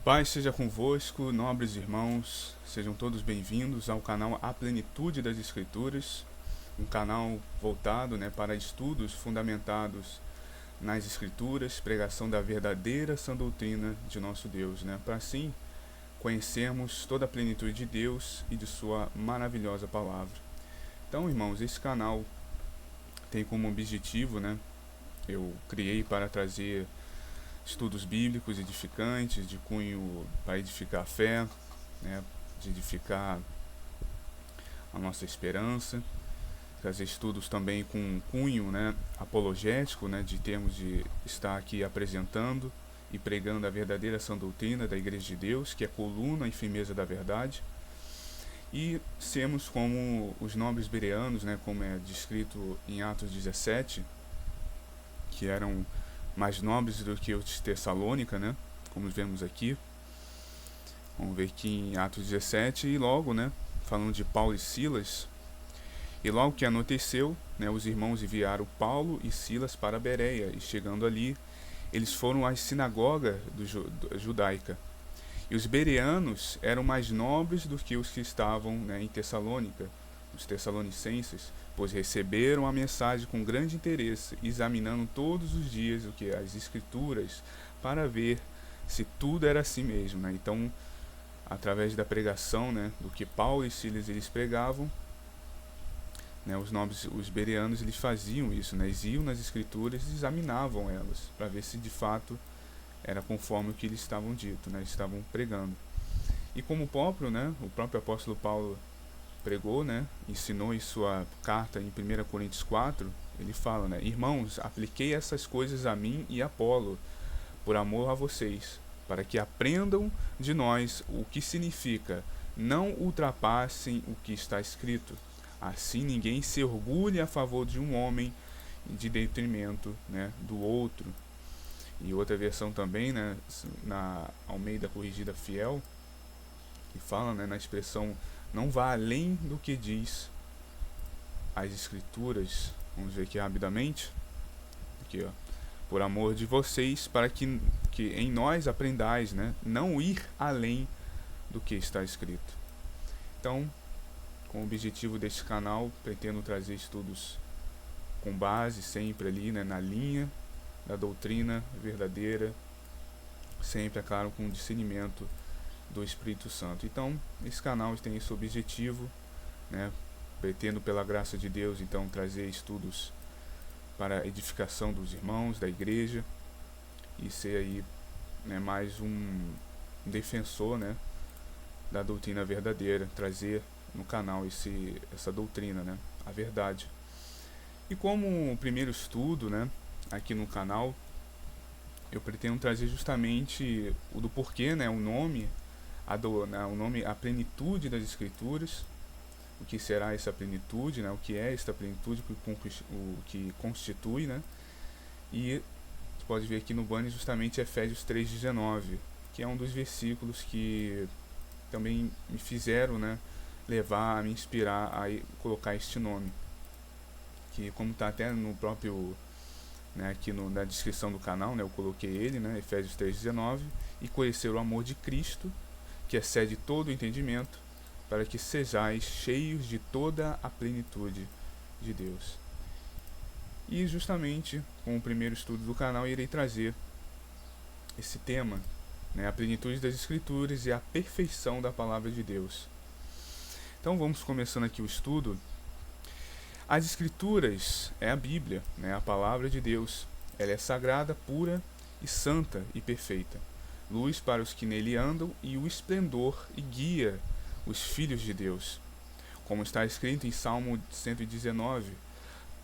Paz seja convosco, nobres irmãos, sejam todos bem-vindos ao canal A Plenitude das Escrituras, um canal voltado para estudos fundamentados nas Escrituras, pregação da verdadeira sã doutrina de nosso Deus, para assim conhecermos toda a plenitude de Deus e de sua maravilhosa palavra. Então, irmãos, esse canal tem como objetivo, eu criei para trazer estudos bíblicos edificantes, de cunho para edificar a fé, de edificar a nossa esperança, trazer estudos também com um cunho apologético, de termos de estar aqui apresentando e pregando a verdadeira sã doutrina da Igreja de Deus, que é coluna e firmeza da verdade, e sermos como os nobres bereanos, como é descrito em Atos 17, que eram mais nobres do que os de Tessalônica, como vemos aqui. Vamos ver aqui em Atos 17, e logo, falando de Paulo e Silas, e logo que anoiteceu, os irmãos enviaram Paulo e Silas para Bereia, e chegando ali, eles foram à sinagoga judaica. E os bereanos eram mais nobres do que os que estavam em Tessalônica, os tessalonicenses, pois receberam a mensagem com grande interesse, examinando todos os dias as Escrituras, para ver se tudo era assim mesmo. Então, através da pregação, do que Paulo e Silas eles pregavam, os nobres, os bereanos, eles faziam isso, eles iam nas Escrituras e examinavam elas, para ver se de fato era conforme o que eles estavam dito, estavam pregando. E como o próprio apóstolo Paulo pregou, ensinou em sua carta em 1 Coríntios 4, ele fala, irmãos, apliquei essas coisas a mim e a Apolo, por amor a vocês, para que aprendam de nós o que significa não ultrapassem o que está escrito. Assim ninguém se orgulhe a favor de um homem de detrimento do outro. E outra versão também, na Almeida Corrigida Fiel, que fala na expressão não vá além do que diz as Escrituras. Vamos ver aqui rapidamente. Aqui, ó. Por amor de vocês, para que em nós aprendais, não ir além do que está escrito. Então, com o objetivo deste canal, pretendo trazer estudos com base sempre ali, na linha da doutrina verdadeira, sempre, é claro, com discernimento do Espírito Santo. Então, esse canal tem esse objetivo, pretendo pela graça de Deus, então, trazer estudos para a edificação dos irmãos, da igreja, e ser aí, mais um defensor, da doutrina verdadeira, trazer no canal essa doutrina, a verdade. E como o primeiro estudo, aqui no canal, eu pretendo trazer justamente o do porquê, o nome, a plenitude das Escrituras, o que será essa plenitude, o que é esta plenitude, o que constitui, e você pode ver aqui no banner justamente Efésios 3,19, que é um dos versículos que também me fizeram, levar a me inspirar a colocar este nome, que como está até no próprio, aqui na descrição do canal, eu coloquei ele, Efésios 3,19, e conhecer o amor de Cristo, que excede todo o entendimento, para que sejais cheios de toda a plenitude de Deus. E justamente com o primeiro estudo do canal irei trazer esse tema, a plenitude das Escrituras e a perfeição da palavra de Deus. Então vamos começando aqui o estudo. As Escrituras é a Bíblia, a palavra de Deus. Ela é sagrada, pura e santa e perfeita, luz para os que nele andam e o esplendor e guia os filhos de Deus. Como está escrito em Salmo 119,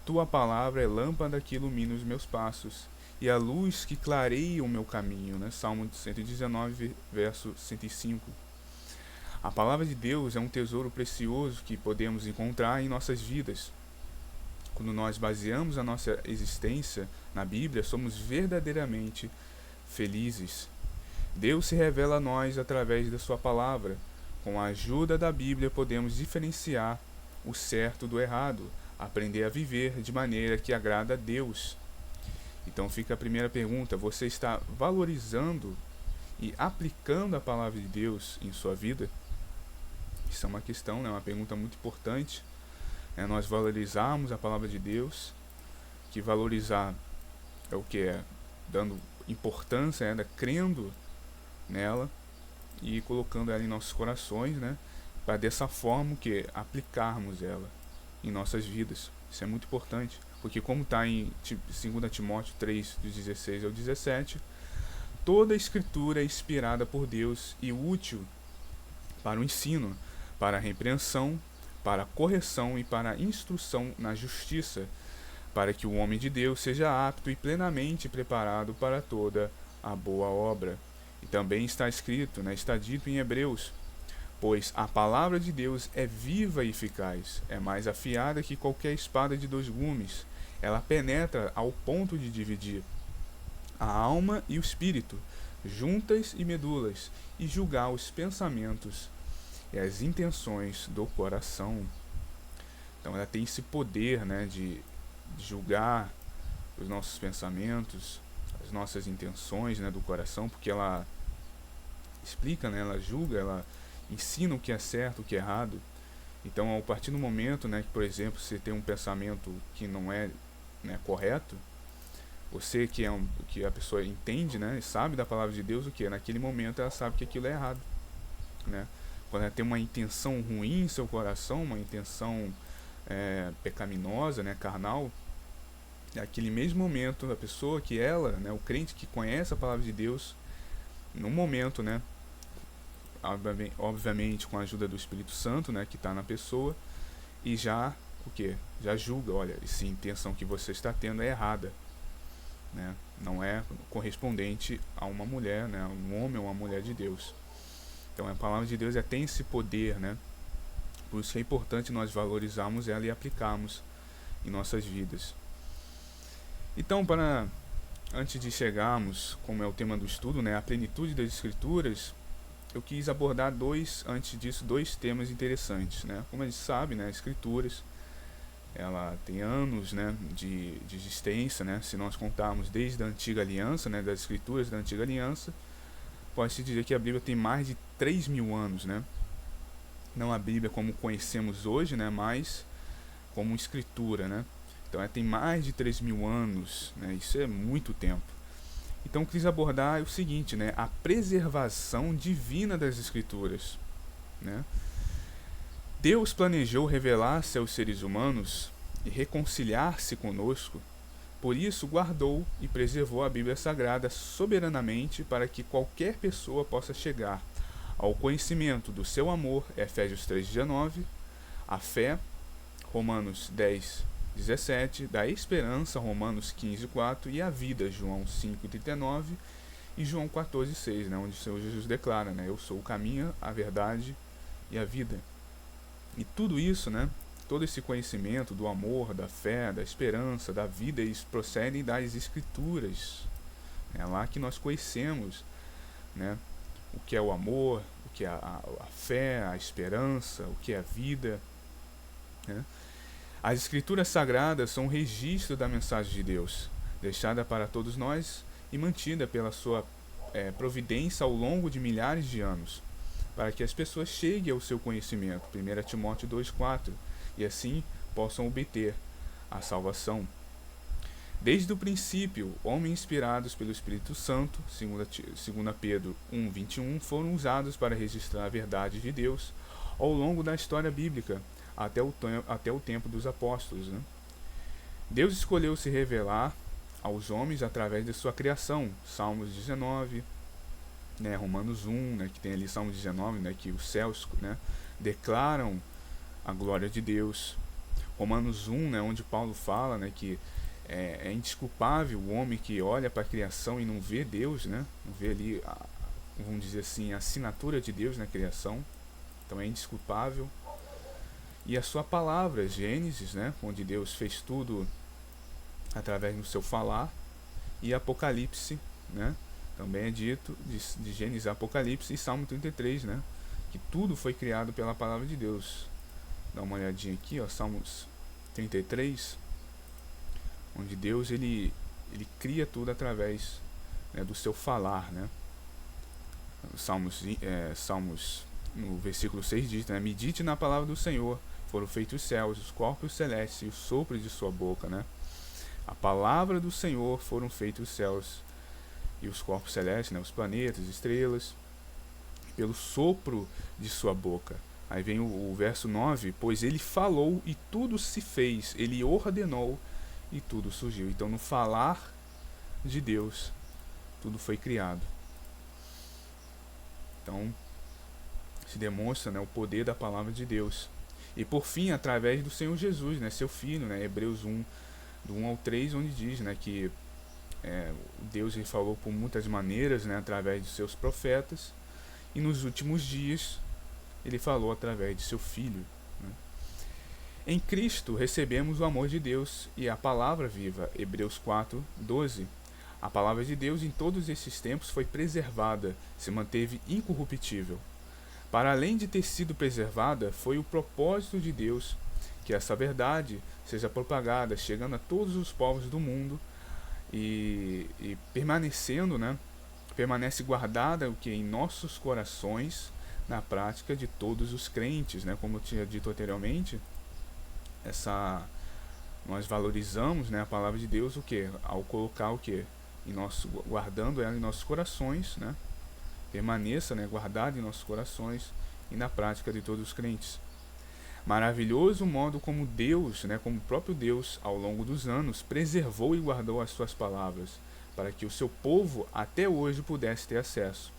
tua palavra é lâmpada que ilumina os meus passos e a luz que clareia o meu caminho. Salmo 119, verso 105. A palavra de Deus é um tesouro precioso que podemos encontrar em nossas vidas. Quando nós baseamos a nossa existência na Bíblia, somos verdadeiramente felizes. Deus se revela a nós através da sua palavra. Com a ajuda da Bíblia podemos diferenciar o certo do errado, aprender a viver de maneira que agrada a Deus. Então fica a primeira pergunta: você está valorizando e aplicando a palavra de Deus em sua vida? Isso é uma questão, né, uma pergunta muito importante. Nós valorizarmos a palavra de Deus, que valorizar é o que é dando importância, crendo nela e colocando ela em nossos corações, né, para dessa forma que aplicarmos ela em nossas vidas. Isso é muito importante, porque como está em 2 Timóteo 3, dos 16 ao 17, toda a escritura é inspirada por Deus e útil para o ensino, para a repreensão, para a correção e para a instrução na justiça, para que o homem de Deus seja apto e plenamente preparado para toda a boa obra. E também está escrito, está dito em Hebreus: pois a palavra de Deus é viva e eficaz, é mais afiada que qualquer espada de 2 gumes. Ela penetra ao ponto de dividir a alma e o espírito, juntas e medulas, e julgar os pensamentos e as intenções do coração. Então ela tem esse poder, de julgar os nossos pensamentos, as nossas intenções, do coração, porque ela explica, ela julga, ela ensina o que é certo, o que é errado. Então, a partir do momento, que, por exemplo, você tem um pensamento que não é, correto, você que a pessoa entende, e sabe da palavra de Deus, o que naquele momento ela sabe que aquilo é errado, Quando ela tem uma intenção ruim em seu coração, uma intenção pecaminosa, carnal, naquele mesmo momento a pessoa que ela, o crente que conhece a palavra de Deus, no momento, obviamente com a ajuda do Espírito Santo, que está na pessoa, e já já julga, olha, essa intenção que você está tendo é errada, não é correspondente a uma mulher, um homem ou uma mulher de Deus. Então a palavra de Deus tem esse poder, por isso que é importante nós valorizarmos ela e aplicarmos em nossas vidas. Então, antes de chegarmos, como é o tema do estudo, a plenitude das Escrituras, eu quis abordar antes disso, dois temas interessantes. Como a gente sabe, as Escrituras, ela tem anos, de existência, se nós contarmos desde a Antiga Aliança, das Escrituras da Antiga Aliança, pode-se dizer que a Bíblia tem mais de 3.000 anos, Não a Bíblia como conhecemos hoje, mas como escritura, Então ela tem mais de 3.000 anos, Isso é muito tempo. Então eu quis abordar o seguinte, a preservação divina das Escrituras, Deus planejou revelar-se aos seres humanos e reconciliar-se conosco, por isso guardou e preservou a Bíblia Sagrada soberanamente para que qualquer pessoa possa chegar ao conhecimento do seu amor, Efésios 3,19, a fé, Romanos 10,17, da esperança, Romanos 15,4, e a vida, João 5,39 e João 14,6, onde o Senhor Jesus declara, eu sou o caminho, a verdade e a vida. E tudo isso, todo esse conhecimento do amor, da fé, da esperança, da vida, eles procedem das Escrituras. É lá que nós conhecemos, o que é o amor, o que é a fé, a esperança, o que é a vida. As Escrituras Sagradas são um registro da mensagem de Deus, deixada para todos nós e mantida pela sua providência ao longo de milhares de anos, para que as pessoas cheguem ao seu conhecimento, 1 Timóteo 2,4, e assim possam obter a salvação. Desde o princípio, homens inspirados pelo Espírito Santo, 2 Pedro 1,21, foram usados para registrar a verdade de Deus ao longo da história bíblica, até o tempo dos apóstolos. Deus escolheu se revelar aos homens através de sua criação, Salmos 19, Romanos 1, que tem ali Salmo 19, que os céus declaram a glória de Deus. Romanos 1, onde Paulo fala que é indesculpável o homem que olha para a criação e não vê Deus, não vê ali, vamos dizer assim, a assinatura de Deus na criação. Então é indesculpável. E a sua palavra, Gênesis, onde Deus fez tudo através do seu falar, e Apocalipse, também é dito, de Gênesis a Apocalipse, e Salmo 33, que tudo foi criado pela palavra de Deus. Dá uma olhadinha aqui, Salmos 33, onde Deus ele cria tudo através do seu falar, Salmos no versículo 6 diz, né? Medite na palavra do Senhor, foram feitos os céus, os corpos celestes e o sopro de sua boca, né? A palavra do Senhor foram feitos os céus e os corpos celestes, né? Os planetas, estrelas, pelo sopro de sua boca. Aí vem o verso 9, pois ele falou e tudo se fez, ele ordenou e tudo surgiu. Então no falar de Deus, tudo foi criado. Então se demonstra, né, o poder da palavra de Deus. E por fim, através do Senhor Jesus, né, seu Filho, né, Hebreus 1, do 1 ao 3, onde diz, né, que Deus ele falou por muitas maneiras, né, através de seus profetas, e nos últimos dias ele falou através de seu Filho, né. Em Cristo recebemos o amor de Deus e a palavra viva, Hebreus 4, 12. A palavra de Deus em todos esses tempos foi preservada, se manteve incorruptível. Para além de ter sido preservada, foi o propósito de Deus que essa verdade seja propagada, chegando a todos os povos do mundo e permanecendo, né? Permanece guardada o que em nossos corações, na prática de todos os crentes, né? Como eu tinha dito anteriormente, nós valorizamos, né, a palavra de Deus o que? Ao colocar o que? Guardando ela em nossos corações, né? Permaneça, né, guardado em nossos corações e na prática de todos os crentes. Maravilhoso o modo como Deus, né, como o próprio Deus, ao longo dos anos, preservou e guardou as suas palavras, para que o seu povo até hoje pudesse ter acesso.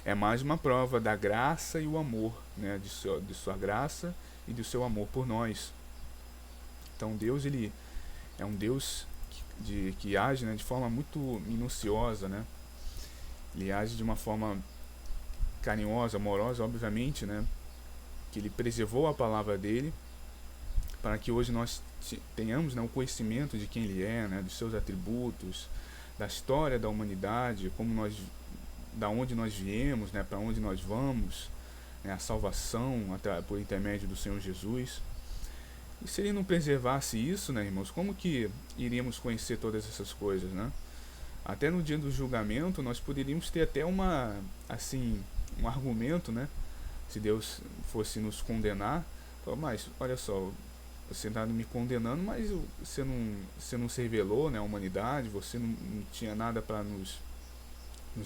É mais uma prova da graça e o amor, né, de sua graça e do seu amor por nós. Então Deus ele é um Deus que age, né, de forma muito minuciosa, né? Ele age de uma forma carinhosa, amorosa, obviamente, né? Que ele preservou a palavra dele para que hoje nós tenhamos, né, o conhecimento de quem ele é, né, dos seus atributos, da história da humanidade, da onde nós viemos, né, para onde nós vamos, né, a salvação por intermédio do Senhor Jesus. E se ele não preservasse isso, né, irmãos, como que iríamos conhecer todas essas coisas, né? Até no dia do julgamento nós poderíamos ter até um argumento, né? Se Deus fosse nos condenar, mas olha só, você está me condenando, mas você não se revelou, né, à humanidade, você não tinha nada para nos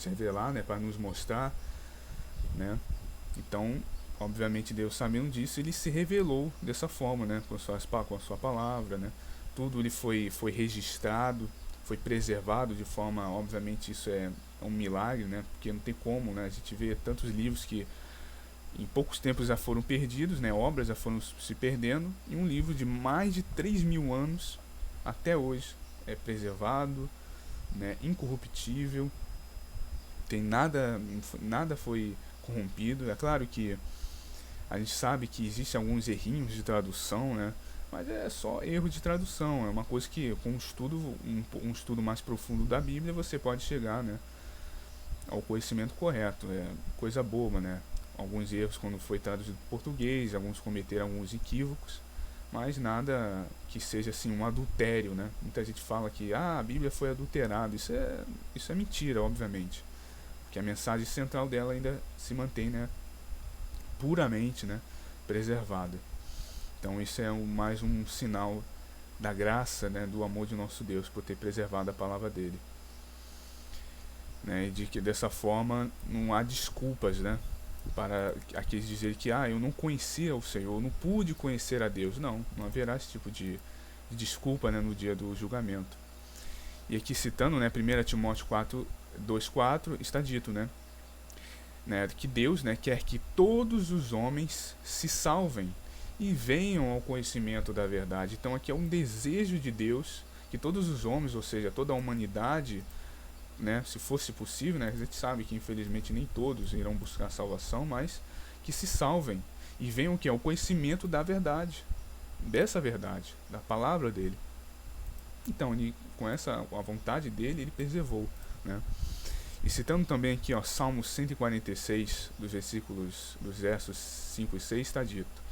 revelar, né, para nos mostrar, né? Então, obviamente Deus, sabendo disso, ele se revelou dessa forma, né, com a sua palavra, né? Tudo ele foi registrado, foi preservado de forma, obviamente isso é um milagre, né? Porque não tem como, né? A gente vê tantos livros que em poucos tempos já foram perdidos, né? Obras já foram se perdendo, e um livro de mais de 3.000 anos até hoje é preservado, né? Incorruptível, tem nada foi corrompido. É claro que a gente sabe que existem alguns errinhos de tradução, né? Mas é só erro de tradução, é uma coisa que com um estudo mais profundo da Bíblia você pode chegar, né, ao conhecimento correto. É coisa boba, né? Alguns erros quando foi traduzido em português, alguns cometeram alguns equívocos, mas nada que seja assim um adultério, né? Muita gente fala que a Bíblia foi adulterada, isso é mentira, obviamente, porque a mensagem central dela ainda se mantém, né, puramente, né, preservada. Então isso é mais um sinal da graça, né, do amor de nosso Deus por ter preservado a palavra dele, né, e de que dessa forma não há desculpas, né, para aqueles dizerem que eu não conhecia o Senhor, eu não pude conhecer a Deus. Não haverá esse tipo de desculpa, né, no dia do julgamento. E aqui citando, né, 1 Timóteo 2:4 está dito, né, que Deus, né, quer que todos os homens se salvem e venham ao conhecimento da verdade. Então aqui é um desejo de Deus que todos os homens, ou seja, toda a humanidade, né, se fosse possível, né, a gente sabe que infelizmente nem todos irão buscar a salvação, mas que se salvem e venham ao conhecimento da verdade, dessa verdade, da palavra dele. Então ele, a vontade dele, ele preservou, né? E citando também aqui, Salmo 146, dos versos 5 e 6, está dito: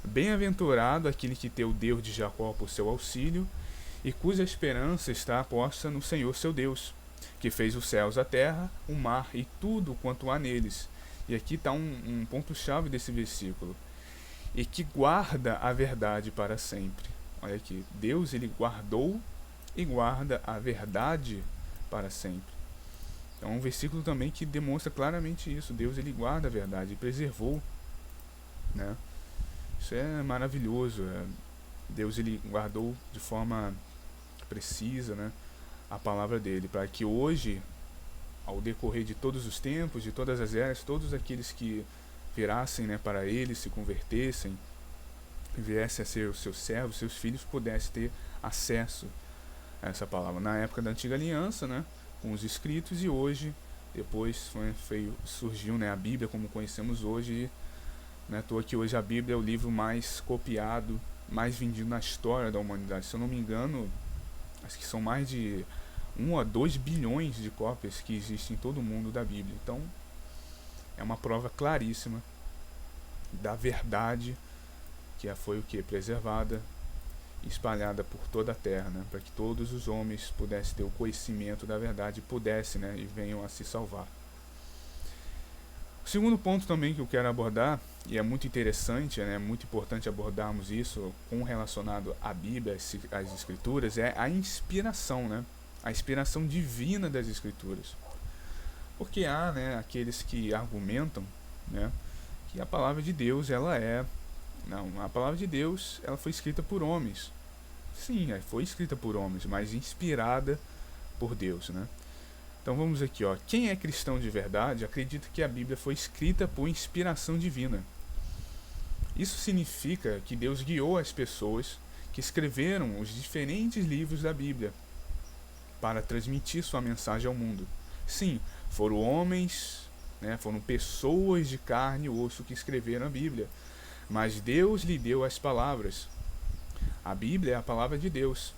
bem-aventurado aquele que tem o Deus de Jacó por seu auxílio e cuja esperança está posta no Senhor seu Deus. que fez os céus, a terra, o mar e tudo quanto há neles. E aqui está um ponto-chave desse versículo. E que guarda a verdade para sempre. Olha aqui, Deus ele guardou e guarda a verdade para sempre. Então é um versículo também que demonstra claramente isso. Deus ele guarda a verdade e preservou, né? Isso é maravilhoso. Deus ele guardou de forma precisa, né, a palavra dele, para que hoje, ao decorrer de todos os tempos, de todas as eras, todos aqueles que virassem, né, para ele, se convertessem, viessem a ser os seus servos, seus filhos, pudessem ter acesso a essa palavra. Na época da antiga aliança, né, com os escritos, e hoje, depois surgiu, né, a Bíblia como conhecemos hoje. Não é à toa que hoje a Bíblia é o livro mais copiado, mais vendido na história da humanidade. Se eu não me engano, acho que são mais de 1 a 2 bilhões de cópias que existem em todo o mundo da Bíblia. Então, é uma prova claríssima da verdade que foi o que? Preservada e espalhada por toda a terra, né? Para que todos os homens pudessem ter o conhecimento da verdade, pudessem, né, e venham a se salvar. O segundo ponto também que eu quero abordar, e é muito interessante, né, é muito importante abordarmos isso com relacionado à Bíblia, às Escrituras, é a inspiração, né, a inspiração divina das Escrituras. Porque há, né, aqueles que argumentam, né, que a palavra de Deus a palavra de Deus ela foi escrita por homens. Sim, foi escrita por homens, mas inspirada por Deus, né? Então vamos aqui, ó. Quem é cristão de verdade acredita que a Bíblia foi escrita por inspiração divina. Isso significa que Deus guiou as pessoas que escreveram os diferentes livros da Bíblia para transmitir sua mensagem ao mundo. Sim, foram homens, né, foram pessoas de carne e osso que escreveram a Bíblia, mas Deus lhe deu as palavras. A Bíblia é a palavra de Deus.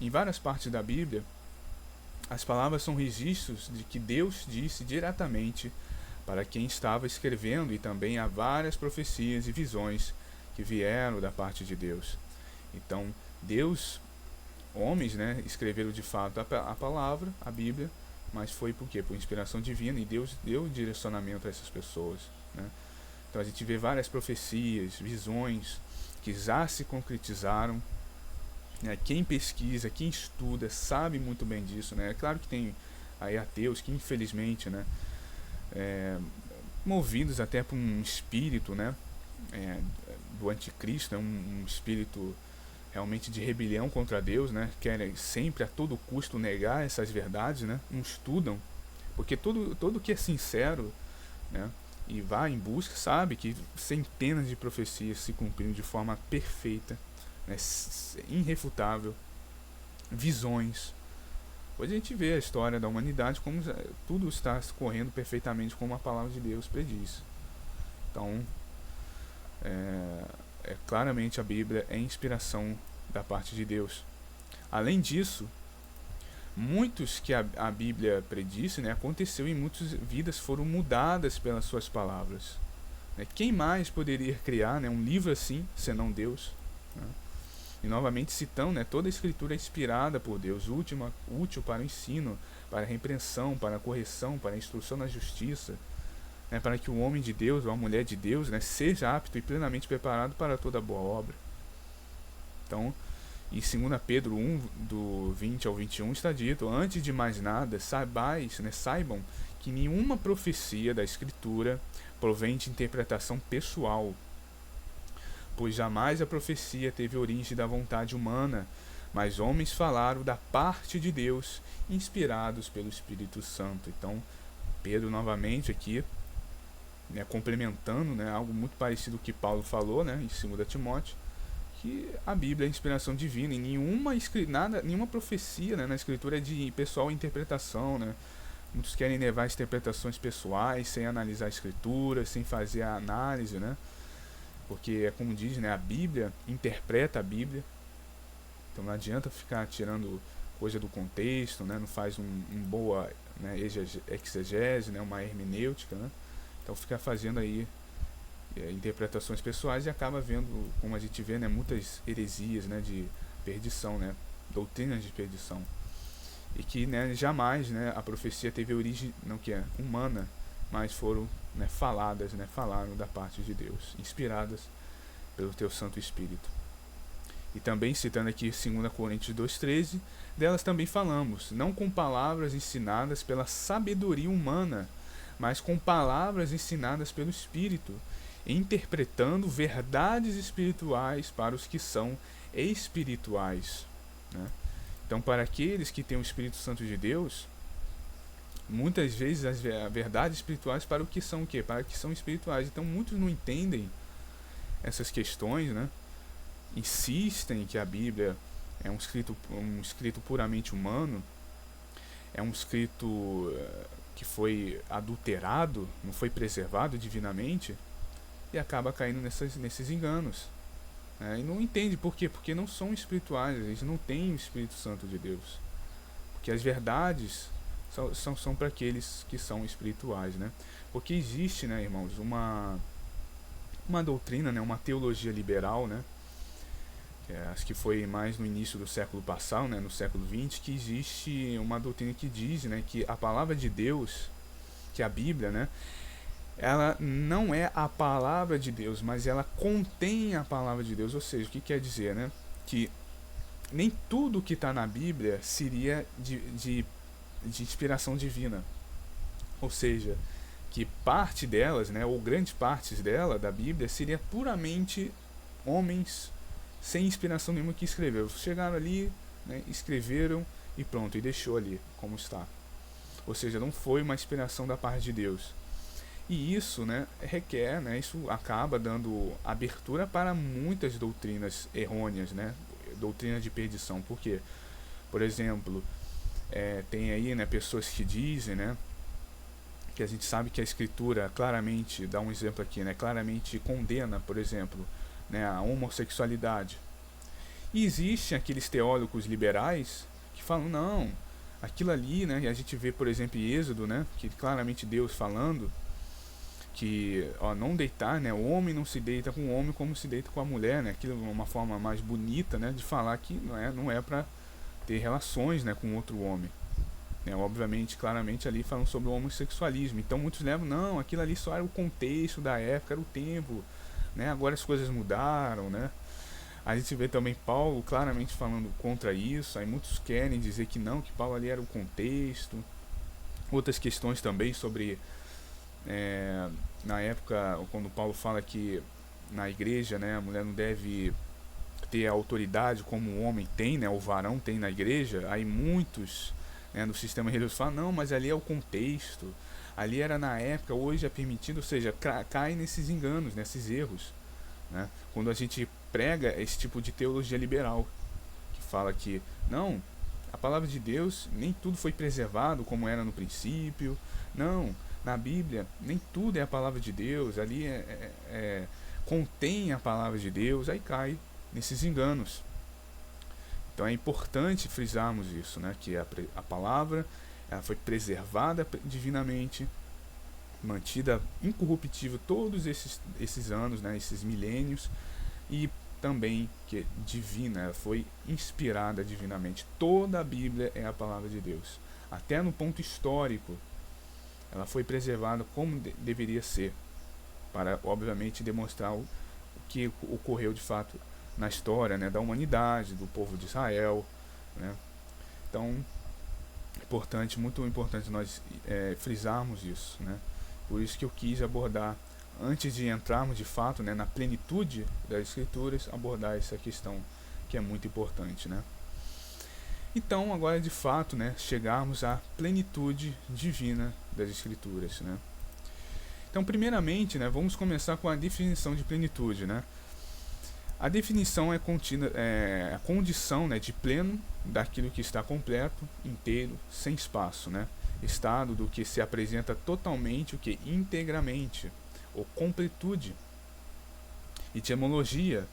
Em várias partes da Bíblia, as palavras são registros de que Deus disse diretamente para quem estava escrevendo, e também há várias profecias e visões que vieram da parte de Deus. Então, Deus, homens, né, escreveram de fato a palavra, a Bíblia, mas foi por quê? Por inspiração divina, e Deus deu direcionamento a essas pessoas, né? Então a gente vê várias profecias, visões que já se concretizaram. Quem pesquisa, quem estuda, sabe muito bem disso, né? É claro que tem aí ateus que infelizmente, né, movidos até por um espírito, né, do anticristo, um espírito realmente de rebelião contra Deus, né? Querem sempre a todo custo negar essas verdades, né? Não estudam, porque todo que é sincero, né, e vai em busca, sabe que centenas de profecias se cumpriram de forma perfeita, né, irrefutável, visões. Hoje a gente vê a história da humanidade como tudo está correndo perfeitamente como a palavra de Deus prediz. Então, claramente a Bíblia é inspiração da parte de Deus. Além disso, muitos que a Bíblia predisse, né, aconteceu, e muitas vidas foram mudadas pelas suas palavras. Quem mais poderia criar, né, um livro assim, senão Deus? Né? E novamente citando, né, toda a escritura é inspirada por Deus, útil para o ensino, para a repreensão, para a correção, para a instrução na justiça, né, para que o homem de Deus ou a mulher de Deus, né, seja apto e plenamente preparado para toda boa obra. Então, em 2 Pedro 1, do 20 ao 21, está dito: antes de mais nada, saibam que nenhuma profecia da Escritura provém de interpretação pessoal, pois jamais a profecia teve origem da vontade humana, mas homens falaram da parte de Deus, inspirados pelo Espírito Santo. Então, Pedro novamente aqui, né, complementando, né, algo muito parecido com o que Paulo falou, né, em 2 Timóteo, que a Bíblia é inspiração divina, e nenhuma profecia, né, na Escritura é de pessoal interpretação, né. Muitos querem levar as interpretações pessoais, sem analisar a Escritura, sem fazer a análise, né, porque é como diz, né, a Bíblia interpreta a Bíblia. Então não adianta ficar tirando coisa do contexto, né, não faz um boa, né, exegese, né, uma hermenêutica, né. Então fica fazendo aí interpretações pessoais e acaba vendo, como a gente vê, né, muitas heresias, né, de perdição, né, doutrinas de perdição. e que, né, jamais, né, a profecia teve origem não que é humana, mas foram, né, faladas, né, falaram da parte de Deus, inspiradas pelo teu Santo Espírito. E também citando aqui 2 Coríntios 2,13, delas também falamos, não com palavras ensinadas pela sabedoria humana, mas com palavras ensinadas pelo Espírito, interpretando verdades espirituais para os que são espirituais, né? Então, para aqueles que têm o Espírito Santo de Deus, muitas vezes as verdades espirituais para o que são o quê? Para o que são espirituais. Então, muitos não entendem essas questões, né? Insistem que a Bíblia é um escrito puramente humano, é um escrito que foi adulterado, não foi preservado divinamente, e acaba caindo nesses enganos. E não entende por quê? Porque não são espirituais, eles não têm o Espírito Santo de Deus. Porque as verdades são para aqueles que são espirituais, né? Porque existe, né, irmãos, uma doutrina, né, uma teologia liberal, né? Acho que foi mais no início do século passado, né, no século XX, que existe uma doutrina que diz, né, que a palavra de Deus, que a Bíblia, né, ela não é a palavra de Deus, mas ela contém a palavra de Deus. Ou seja, o que quer dizer, né? Que nem tudo que está na Bíblia seria de inspiração divina. Ou seja, que parte delas, né, ou grandes partes dela, da Bíblia, seria puramente homens sem inspiração nenhuma que escreveram. Chegaram ali, né, escreveram e pronto, e deixou ali como está. Ou seja, não foi uma inspiração da parte de Deus. E isso, né, requer, né, isso acaba dando abertura para muitas doutrinas errôneas, né, doutrinas de perdição. Por quê? Por exemplo, tem aí, né, pessoas que dizem, né, que a gente sabe que a Escritura claramente, dá um exemplo aqui, né, claramente condena, por exemplo, né, a homossexualidade. E existem aqueles teólogos liberais que falam, não, aquilo ali, né, e a gente vê, por exemplo, em Êxodo, né, que claramente Deus falando que não deitar, né, o homem não se deita com o homem como se deita com a mulher, né, aquilo é uma forma mais bonita, né, de falar que não é para ter relações, né, com outro homem. Obviamente, claramente ali falam sobre o homossexualismo. Então muitos levam, não, aquilo ali só era o contexto da época, era o tempo, né, agora as coisas mudaram, né. A gente vê também Paulo claramente falando contra isso. Aí muitos querem dizer que não, que Paulo ali era o contexto. Outras questões também sobre na época, quando Paulo fala que na igreja, né, a mulher não deve ter a autoridade como o homem tem, né, o varão tem na igreja. Aí muitos, né, no sistema religioso falam, não, mas ali é o contexto, ali era na época, hoje é permitido. Ou seja, cai nesses enganos, nesses erros, né, quando a gente prega esse tipo de teologia liberal, que fala que, não, a palavra de Deus, nem tudo foi preservado como era no princípio, não, na Bíblia, nem tudo é a palavra de Deus, ali contém a palavra de Deus, aí cai nesses enganos. Então é importante frisarmos isso, né, que a palavra ela foi preservada divinamente, mantida incorruptível todos esses anos, né, esses milênios, e também que é divina, ela foi inspirada divinamente. Toda a Bíblia é a palavra de Deus, até no ponto histórico. Ela foi preservada como deveria ser, para obviamente demonstrar o que ocorreu de fato na história, né, da humanidade, do povo de Israel, né. Então, muito importante nós frisarmos isso, né. Por isso que eu quis abordar, antes de entrarmos de fato, né, na plenitude das Escrituras, abordar essa questão que é muito importante, né. Então, agora de fato, né, chegarmos à plenitude divina das Escrituras, né. Então, primeiramente, né, vamos começar com a definição de plenitude, né. A definição é contida, a condição, né, de pleno daquilo que está completo, inteiro, sem espaço, né. Estado do que se apresenta totalmente, o que integramente, ou completude. Etimologia,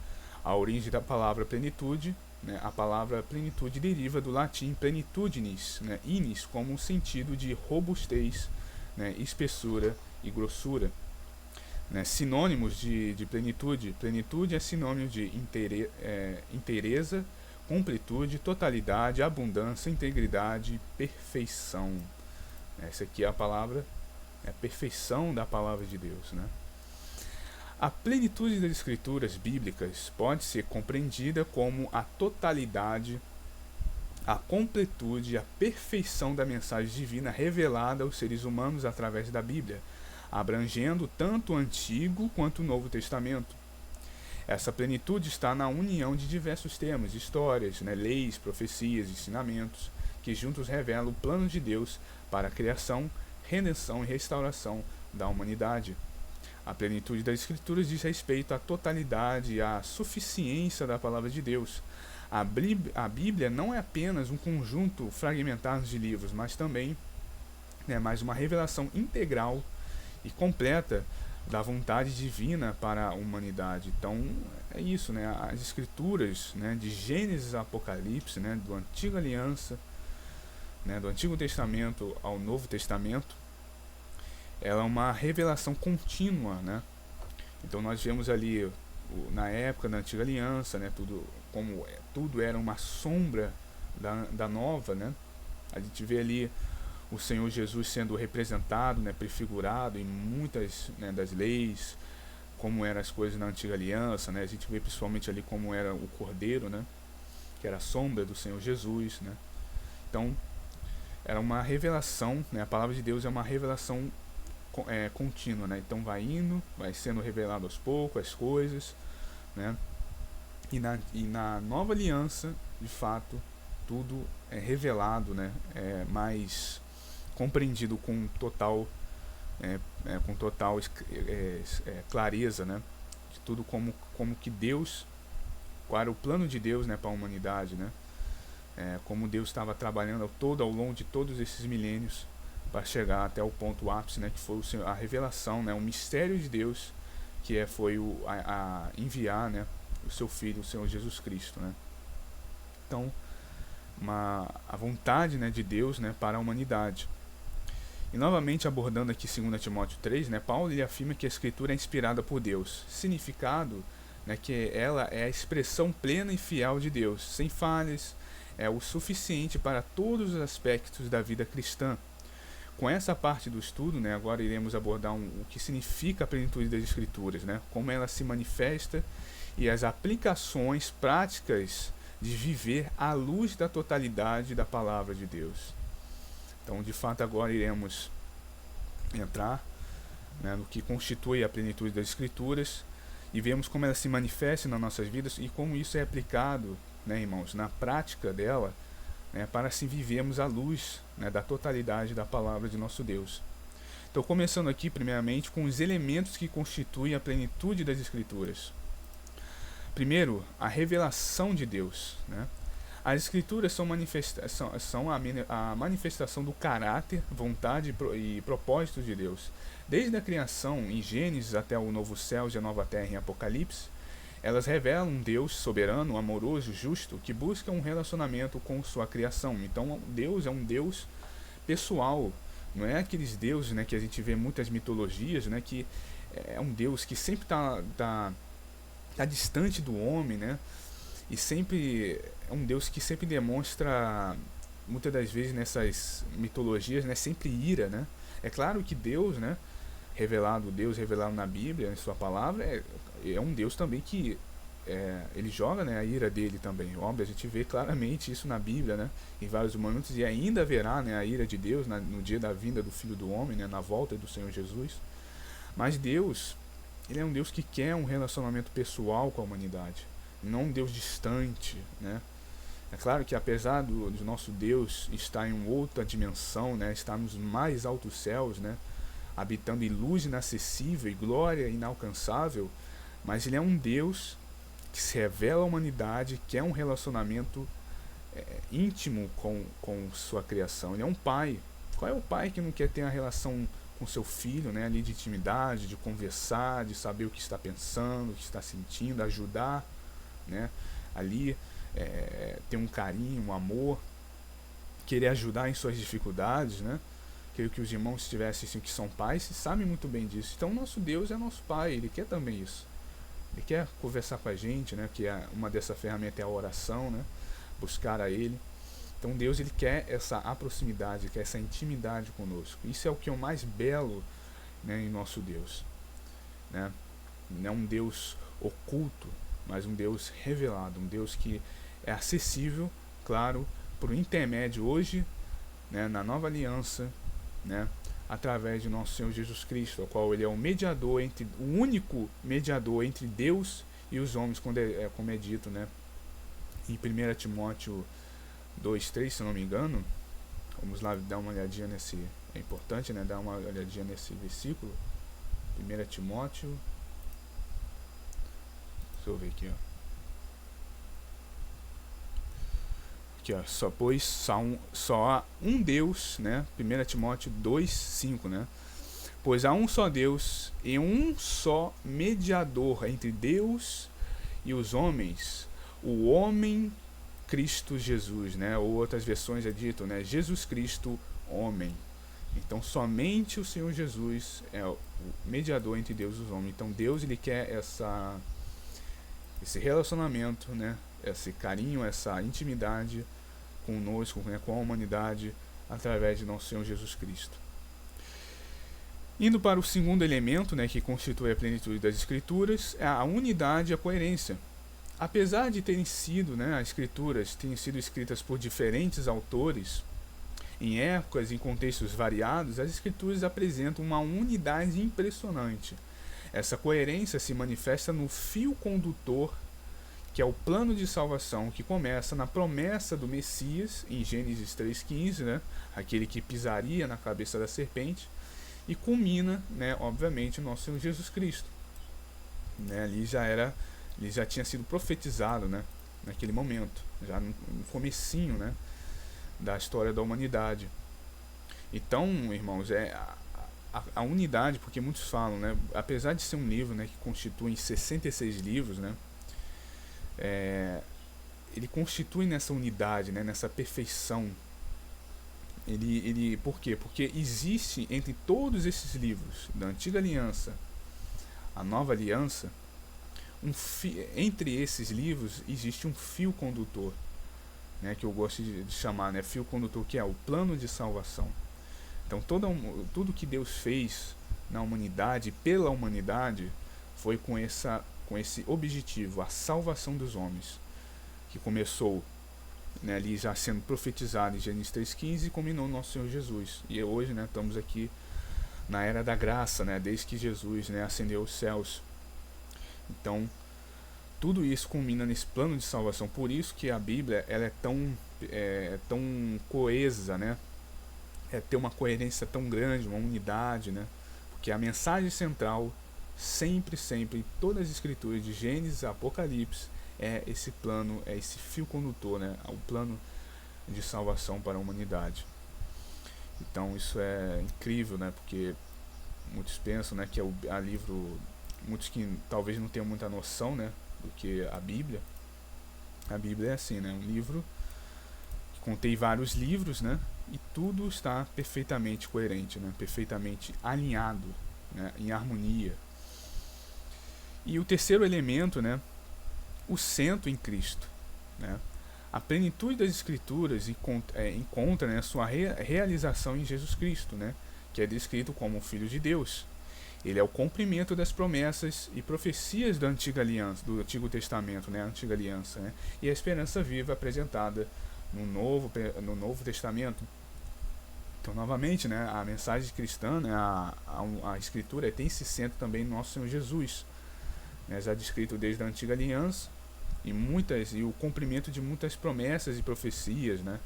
a origem da palavra plenitude, né, a palavra plenitude deriva do latim plenitudinis, né, inis, como sentido de robustez, né, espessura e grossura. Né, sinônimos de plenitude. Plenitude é sinônimo de inteireza, completude, totalidade, abundância, integridade, perfeição. Essa aqui é a palavra, é a perfeição da palavra de Deus, né? A plenitude das escrituras bíblicas pode ser compreendida como a totalidade, a completude e a perfeição da mensagem divina revelada aos seres humanos através da Bíblia, abrangendo tanto o Antigo quanto o Novo Testamento. Essa plenitude está na união de diversos temas, histórias, leis, profecias, ensinamentos, que juntos revelam o plano de Deus para a criação, redenção e restauração da humanidade. A plenitude das Escrituras diz respeito à totalidade e à suficiência da palavra de Deus. A Bíblia não é apenas um conjunto fragmentado de livros, mas também mais uma revelação integral e completa da vontade divina para a humanidade. Então é isso, as Escrituras, de Gênesis a Apocalipse, do Antiga Aliança, do Antigo Testamento ao Novo Testamento, ela é uma revelação contínua, Então nós vemos ali na época da Antiga Aliança, tudo era uma sombra da nova, A gente vê ali o Senhor Jesus sendo representado, prefigurado em muitas das leis, como eram as coisas na Antiga Aliança, A gente vê principalmente ali como era o Cordeiro, Que era a sombra do Senhor Jesus, Então, era uma revelação, A palavra de Deus é uma revelação contínua, Então vai indo, vai sendo revelado aos poucos as coisas, E na nova aliança, de fato, tudo é revelado, É mais compreendido com total clareza, De tudo como que Deus, qual era o plano de Deus, para a humanidade, como Deus estava trabalhando ao longo de todos esses milênios para chegar até o ponto ápice, que foi a revelação, o mistério de Deus, que foi a enviar, o seu Filho, o Senhor Jesus Cristo, Então, a vontade, de Deus, para a humanidade. E novamente abordando aqui 2 Timóteo 3, Paulo ele afirma que a Escritura é inspirada por Deus. Significado, que ela é a expressão plena e fiel de Deus, sem falhas, é o suficiente para todos os aspectos da vida cristã. Com essa parte do estudo, agora iremos abordar o que significa a plenitude das Escrituras, como ela se manifesta e as aplicações práticas de viver à luz da totalidade da palavra de Deus. Então, de fato, agora iremos entrar no que constitui a plenitude das Escrituras e vemos como ela se manifesta nas nossas vidas e como isso é aplicado, irmãos, na prática dela, para assim vivermos à luz da totalidade da palavra de nosso Deus. Então, começando aqui, primeiramente, com os elementos que constituem a plenitude das Escrituras. Primeiro, a revelação de Deus. As Escrituras são a manifestação do caráter, vontade e propósito de Deus. Desde a criação, em Gênesis, até o novo céu e a nova terra em Apocalipse, elas revelam um Deus soberano, amoroso, justo, que busca um relacionamento com sua criação. Então, Deus é um Deus pessoal, não é aqueles deuses que a gente vê em muitas mitologias, que é um Deus que sempre está distante do homem, e sempre é um Deus que sempre demonstra, muitas das vezes nessas mitologias, sempre ira, É claro que Deus, Deus revelado na Bíblia, em sua palavra, é um Deus também que ele joga, a ira dele também. Óbvio, a gente vê claramente isso na Bíblia, em vários momentos, e ainda haverá, a ira de Deus no dia da vinda do Filho do Homem, na volta do Senhor Jesus. Mas Deus, ele é um Deus que quer um relacionamento pessoal com a humanidade, não um Deus distante, É claro que apesar do nosso Deus estar em uma outra dimensão, estar nos mais altos céus, habitando em luz inacessível e glória inalcançável, mas ele é um Deus que se revela à humanidade, que é um relacionamento íntimo com sua criação. Ele é um pai. Qual é o pai que não quer ter uma relação com seu filho, ali de intimidade, de conversar, de saber o que está pensando, o que está sentindo, ajudar, ali ter um carinho, um amor, querer ajudar em suas dificuldades, Creio que os irmãos tivessem assim, que são pais, sabem muito bem disso. Então, nosso Deus é nosso pai, ele quer também isso. Ele quer conversar com a gente, que uma dessa ferramenta é a oração, buscar a Ele. Então Deus, ele quer essa proximidade, quer essa intimidade conosco. Isso é o que é o mais belo, né, em nosso Deus, né? Não é um Deus oculto, mas um Deus revelado, um Deus que é acessível, claro, por intermédio hoje, né, na nova aliança, né, através de nosso Senhor Jesus Cristo, o qual ele é o mediador entre, o único mediador entre Deus e os homens, como é dito, né, em 1 Timóteo 2:3, se não me engano. Vamos lá dar uma olhadinha nesse, é importante, né, dar uma olhadinha nesse versículo. 1 Timóteo, deixa eu ver aqui, ó. Aqui, ó, só há um Deus, né? 1 Timóteo 2:5, né? Pois há um só Deus e um só mediador entre Deus e os homens, o homem Cristo Jesus, né? Ou outras versões é dito, né? Jesus Cristo, homem. Então somente o Senhor Jesus é o mediador entre Deus e os homens. Então Deus, ele quer esse relacionamento, né? Esse carinho, essa intimidade conosco, né, com a humanidade, através de nosso Senhor Jesus Cristo. Indo para o segundo elemento, né, que constitui a plenitude das Escrituras, é a unidade e a coerência. Apesar de terem sido, né, as Escrituras terem sido escritas por diferentes autores, em épocas e em contextos variados, as Escrituras apresentam uma unidade impressionante. Essa coerência se manifesta no fio condutor, que é o plano de salvação, que começa na promessa do Messias, em Gênesis 3:15, né, aquele que pisaria na cabeça da serpente, e culmina, né, obviamente, no nosso Senhor Jesus Cristo. Né, ele já tinha sido profetizado, né, naquele momento, já no comecinho, né, da história da humanidade. Então, irmãos, a unidade, porque muitos falam, né, apesar de ser um livro, né, que constitui 66 livros, né, ele constitui nessa unidade, né, nessa perfeição. Por quê? Porque existe entre todos esses livros, da Antiga Aliança, a Nova Aliança, entre esses livros existe um fio condutor, né, que eu gosto de chamar, né, fio condutor, que é o plano de salvação. Então tudo que Deus fez na humanidade, pela humanidade, foi com esse objetivo, a salvação dos homens, que começou, né, ali já sendo profetizado em Gênesis 3:15 e culminou no nosso Senhor Jesus. E hoje, né, estamos aqui na era da graça, né, desde que Jesus, né, ascendeu aos céus. Então, tudo isso culmina nesse plano de salvação. Por isso que a Bíblia, ela é tão coesa, né? Ter uma coerência tão grande, uma unidade, né? Porque a mensagem central, sempre, em todas as escrituras, de Gênesis a Apocalipse, é esse plano, é esse fio condutor, né? O plano de salvação para a humanidade. Então isso é incrível, né? Porque muitos pensam, né, que é livro, muitos que talvez não tenham muita noção, né, do que a Bíblia. A Bíblia é assim, né? Um livro que contém vários livros, né? E tudo está perfeitamente coerente, né? Perfeitamente alinhado, né? Em harmonia. E o terceiro elemento, né? O centro em Cristo, né? A plenitude das Escrituras encontra, né, sua realização em Jesus Cristo, né? Que é descrito como o Filho de Deus. Ele é o cumprimento das promessas e profecias da Antiga Aliança, do Antigo Testamento, né? A Antiga Aliança, né? E a esperança viva apresentada no Novo Testamento. Então, novamente, né, a mensagem cristã, né, a Escritura tem esse centro também no nosso Senhor Jesus, né, já descrito desde a Antiga Aliança, e o cumprimento de muitas promessas e profecias, né,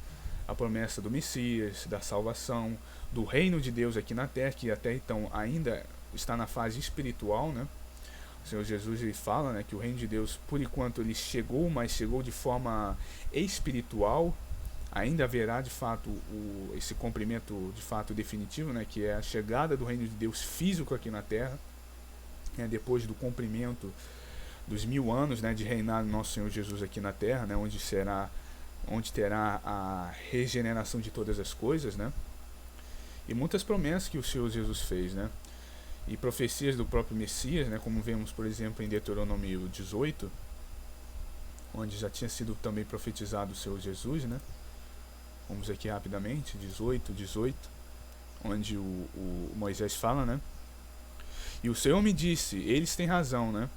a promessa do Messias, da salvação, do reino de Deus aqui na terra, que até então ainda está na fase espiritual, né. O Senhor Jesus, ele fala, né, que o reino de Deus, por enquanto, ele chegou, mas chegou de forma espiritual. Ainda haverá de fato esse cumprimento de fato definitivo, né, que é a chegada do reino de Deus físico aqui na terra, né, depois do cumprimento dos 1000 anos, né, de reinar nosso Senhor Jesus aqui na terra, né, onde terá a regeneração de todas as coisas, né, e muitas promessas que o Senhor Jesus fez, né, e profecias do próprio Messias, né, como vemos, por exemplo, em Deuteronômio 18, onde já tinha sido também profetizado o Senhor Jesus, né? Vamos aqui rapidamente, 18, onde o Moisés fala, né? E o Senhor me disse, eles têm razão, né?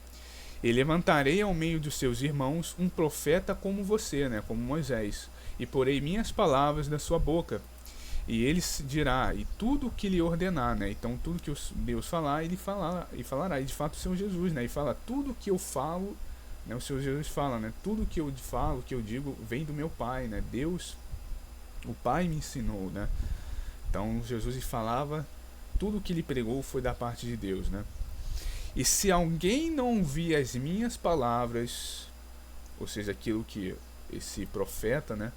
E levantarei ao meio dos seus irmãos um profeta como você, né? Como Moisés, e porei minhas palavras na sua boca. E ele dirá, e tudo o que lhe ordenar, né? Então tudo que Deus falar, ele falará. E de fato o Senhor Jesus, né? E fala, tudo que eu falo, né? O Senhor Jesus fala, né? Tudo que eu falo, que eu digo, vem do meu Pai, né? Deus, o Pai me ensinou, né? Então Jesus falava, tudo que ele pregou foi da parte de Deus, né? E se alguém não ouvir as minhas palavras, ou seja, aquilo que esse profeta, né?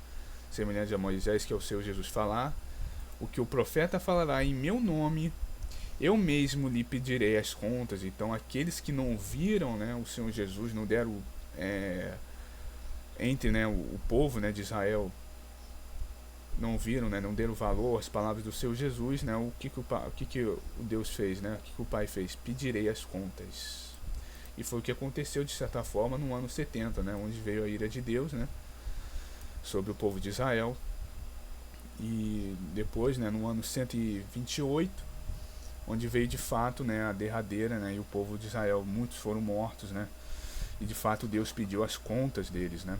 Semelhante a Moisés, que é o Senhor Jesus falar, o que o profeta falará em meu nome, eu mesmo lhe pedirei as contas. Então aqueles que não ouviram, né, o Senhor Jesus, não deram entre, né, o povo, né, de Israel, não viram, né, não deram valor às palavras do Senhor Jesus, né, o que o Deus fez, né, o que o Pai fez? Pedirei as contas. E foi o que aconteceu de certa forma no ano 70, né, onde veio a ira de Deus, né, sobre o povo de Israel. E depois, né, no ano 128, onde veio de fato, né, a derradeira, né, e o povo de Israel, muitos foram mortos, né, e de fato Deus pediu as contas deles, né.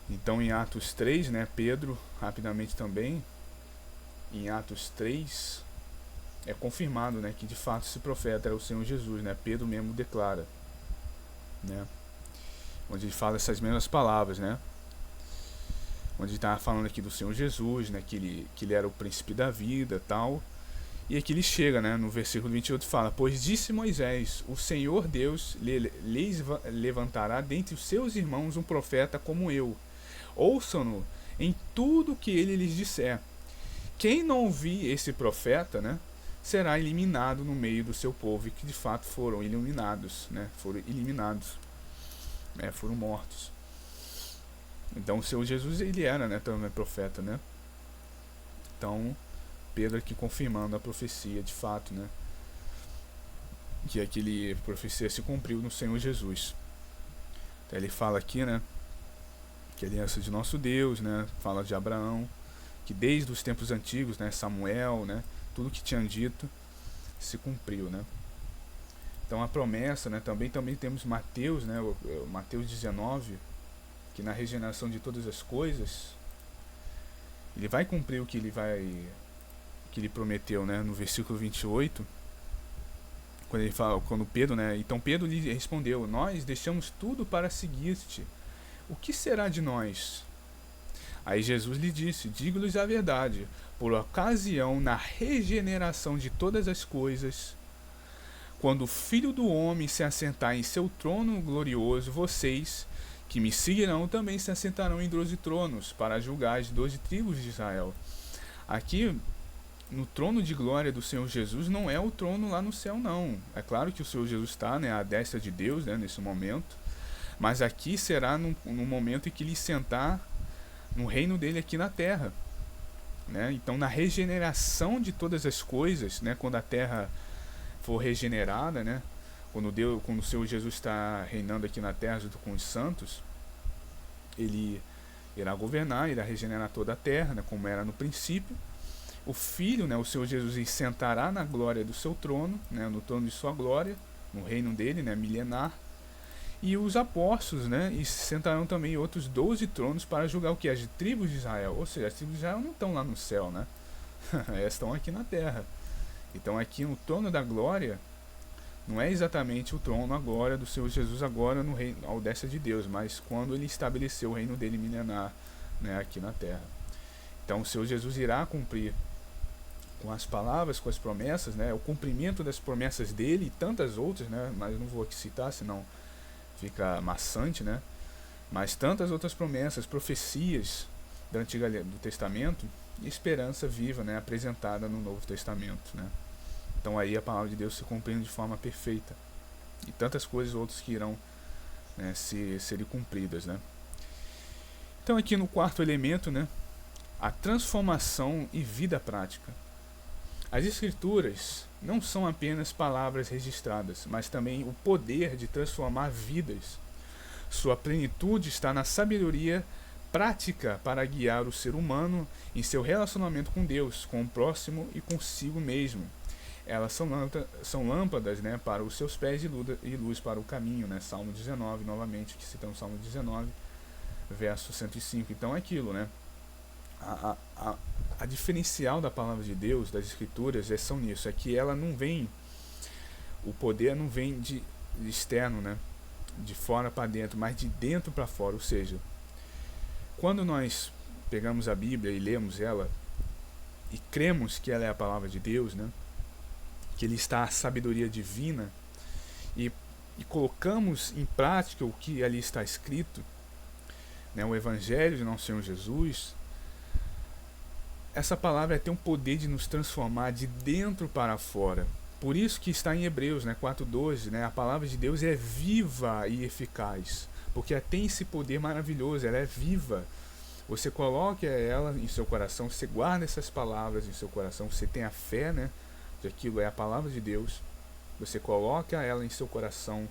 Então em Atos 3, né, Pedro, rapidamente também, em Atos 3, é confirmado, né, que de fato esse profeta era o Senhor Jesus, né, Pedro mesmo declara, né, onde ele fala essas mesmas palavras, né, onde está falando aqui do Senhor Jesus, né, que ele era o príncipe da vida, tal. E aqui ele chega, né, no versículo 28 fala: pois disse Moisés, o Senhor Deus lhes levantará dentre os seus irmãos um profeta como eu. Ouçam-no em tudo que ele lhes disser. Quem não ouvir esse profeta, né, será eliminado no meio do seu povo. E que de fato foram eliminados, né, foram mortos. Então o Senhor Jesus, ele era, né, também profeta, né. Então Pedro aqui confirmando a profecia de fato, né, que aquele profecia se cumpriu no Senhor Jesus. Então ele fala aqui, né, que a aliança de nosso Deus, né, fala de Abraão, que desde os tempos antigos, né, Samuel, né, tudo que tinham dito se cumpriu, né. Então a promessa, né, também temos Mateus, né, Mateus 19, que na regeneração de todas as coisas ele vai cumprir o que ele prometeu, né, no versículo 28, quando ele fala, quando Pedro, né, então Pedro lhe respondeu: nós deixamos tudo para seguir-te, o que será de nós? Aí Jesus lhe disse: digo-lhes a verdade, por ocasião na regeneração de todas as coisas, quando o Filho do Homem se assentar em seu trono glorioso, vocês que me seguirão também se assentarão em 12 tronos para julgar as 12 tribos de Israel. Aqui no trono de glória do Senhor Jesus não é o trono lá no céu, não. É claro que o Senhor Jesus está, né, à destra de Deus, né, nesse momento, mas aqui será no momento em que ele sentar no reino dele aqui na terra, né? Então na regeneração de todas as coisas, né, quando a terra for regenerada, né, quando o Senhor Jesus está reinando aqui na terra junto com os santos, ele irá governar, irá regenerar toda a terra, né, como era no princípio. O Filho, né, o Senhor Jesus, sentará na glória do seu trono, né, no trono de sua glória, no reino dele, né, milenar. E os apóstolos, né, e sentarão também outros 12 tronos para julgar o que? As tribos de Israel. Ou seja, as tribos de Israel não estão lá no céu, né? Elas estão aqui na terra. Então aqui no trono da glória, não é exatamente o trono agora do Senhor Jesus agora no reino, ao destra de Deus, mas quando ele estabeleceu o reino dele milenar, né, aqui na terra. Então o Senhor Jesus irá cumprir com as palavras, com as promessas, né, o cumprimento das promessas dele e tantas outras, né, mas não vou aqui citar, senão fica maçante, né, mas tantas outras promessas, profecias do Testamento e esperança viva, né, apresentada no Novo Testamento, né. Então aí a palavra de Deus se cumprindo de forma perfeita. E tantas coisas outras que irão, né, serem cumpridas, né. Então aqui no quarto elemento, né, a transformação e vida prática. As Escrituras não são apenas palavras registradas, mas também o poder de transformar vidas. Sua plenitude está na sabedoria prática para guiar o ser humano em seu relacionamento com Deus, com o próximo e consigo mesmo. Elas são lâmpadas, né, para os seus pés e luz para o caminho, né? Salmo 19, novamente, que citamos Salmo 19, verso 105. Então é aquilo, né? A diferencial da palavra de Deus, das escrituras, são nisso, é que ela não vem, o poder não vem de externo, né? De fora para dentro, mas de dentro para fora. Ou seja, quando nós pegamos a Bíblia e lemos ela e cremos que ela é a palavra de Deus, né? Que ele está a sabedoria divina e colocamos em prática o que ali está escrito, né? O Evangelho de nosso Senhor Jesus, essa palavra tem um poder de nos transformar de dentro para fora. Por isso que está em Hebreus, né, 4:12, né, a palavra de Deus é viva e eficaz, porque ela tem esse poder maravilhoso, ela é viva. Você coloca ela em seu coração, você guarda essas palavras em seu coração, você tem a fé, né, de aquilo é a palavra de Deus, você coloca ela em seu coração,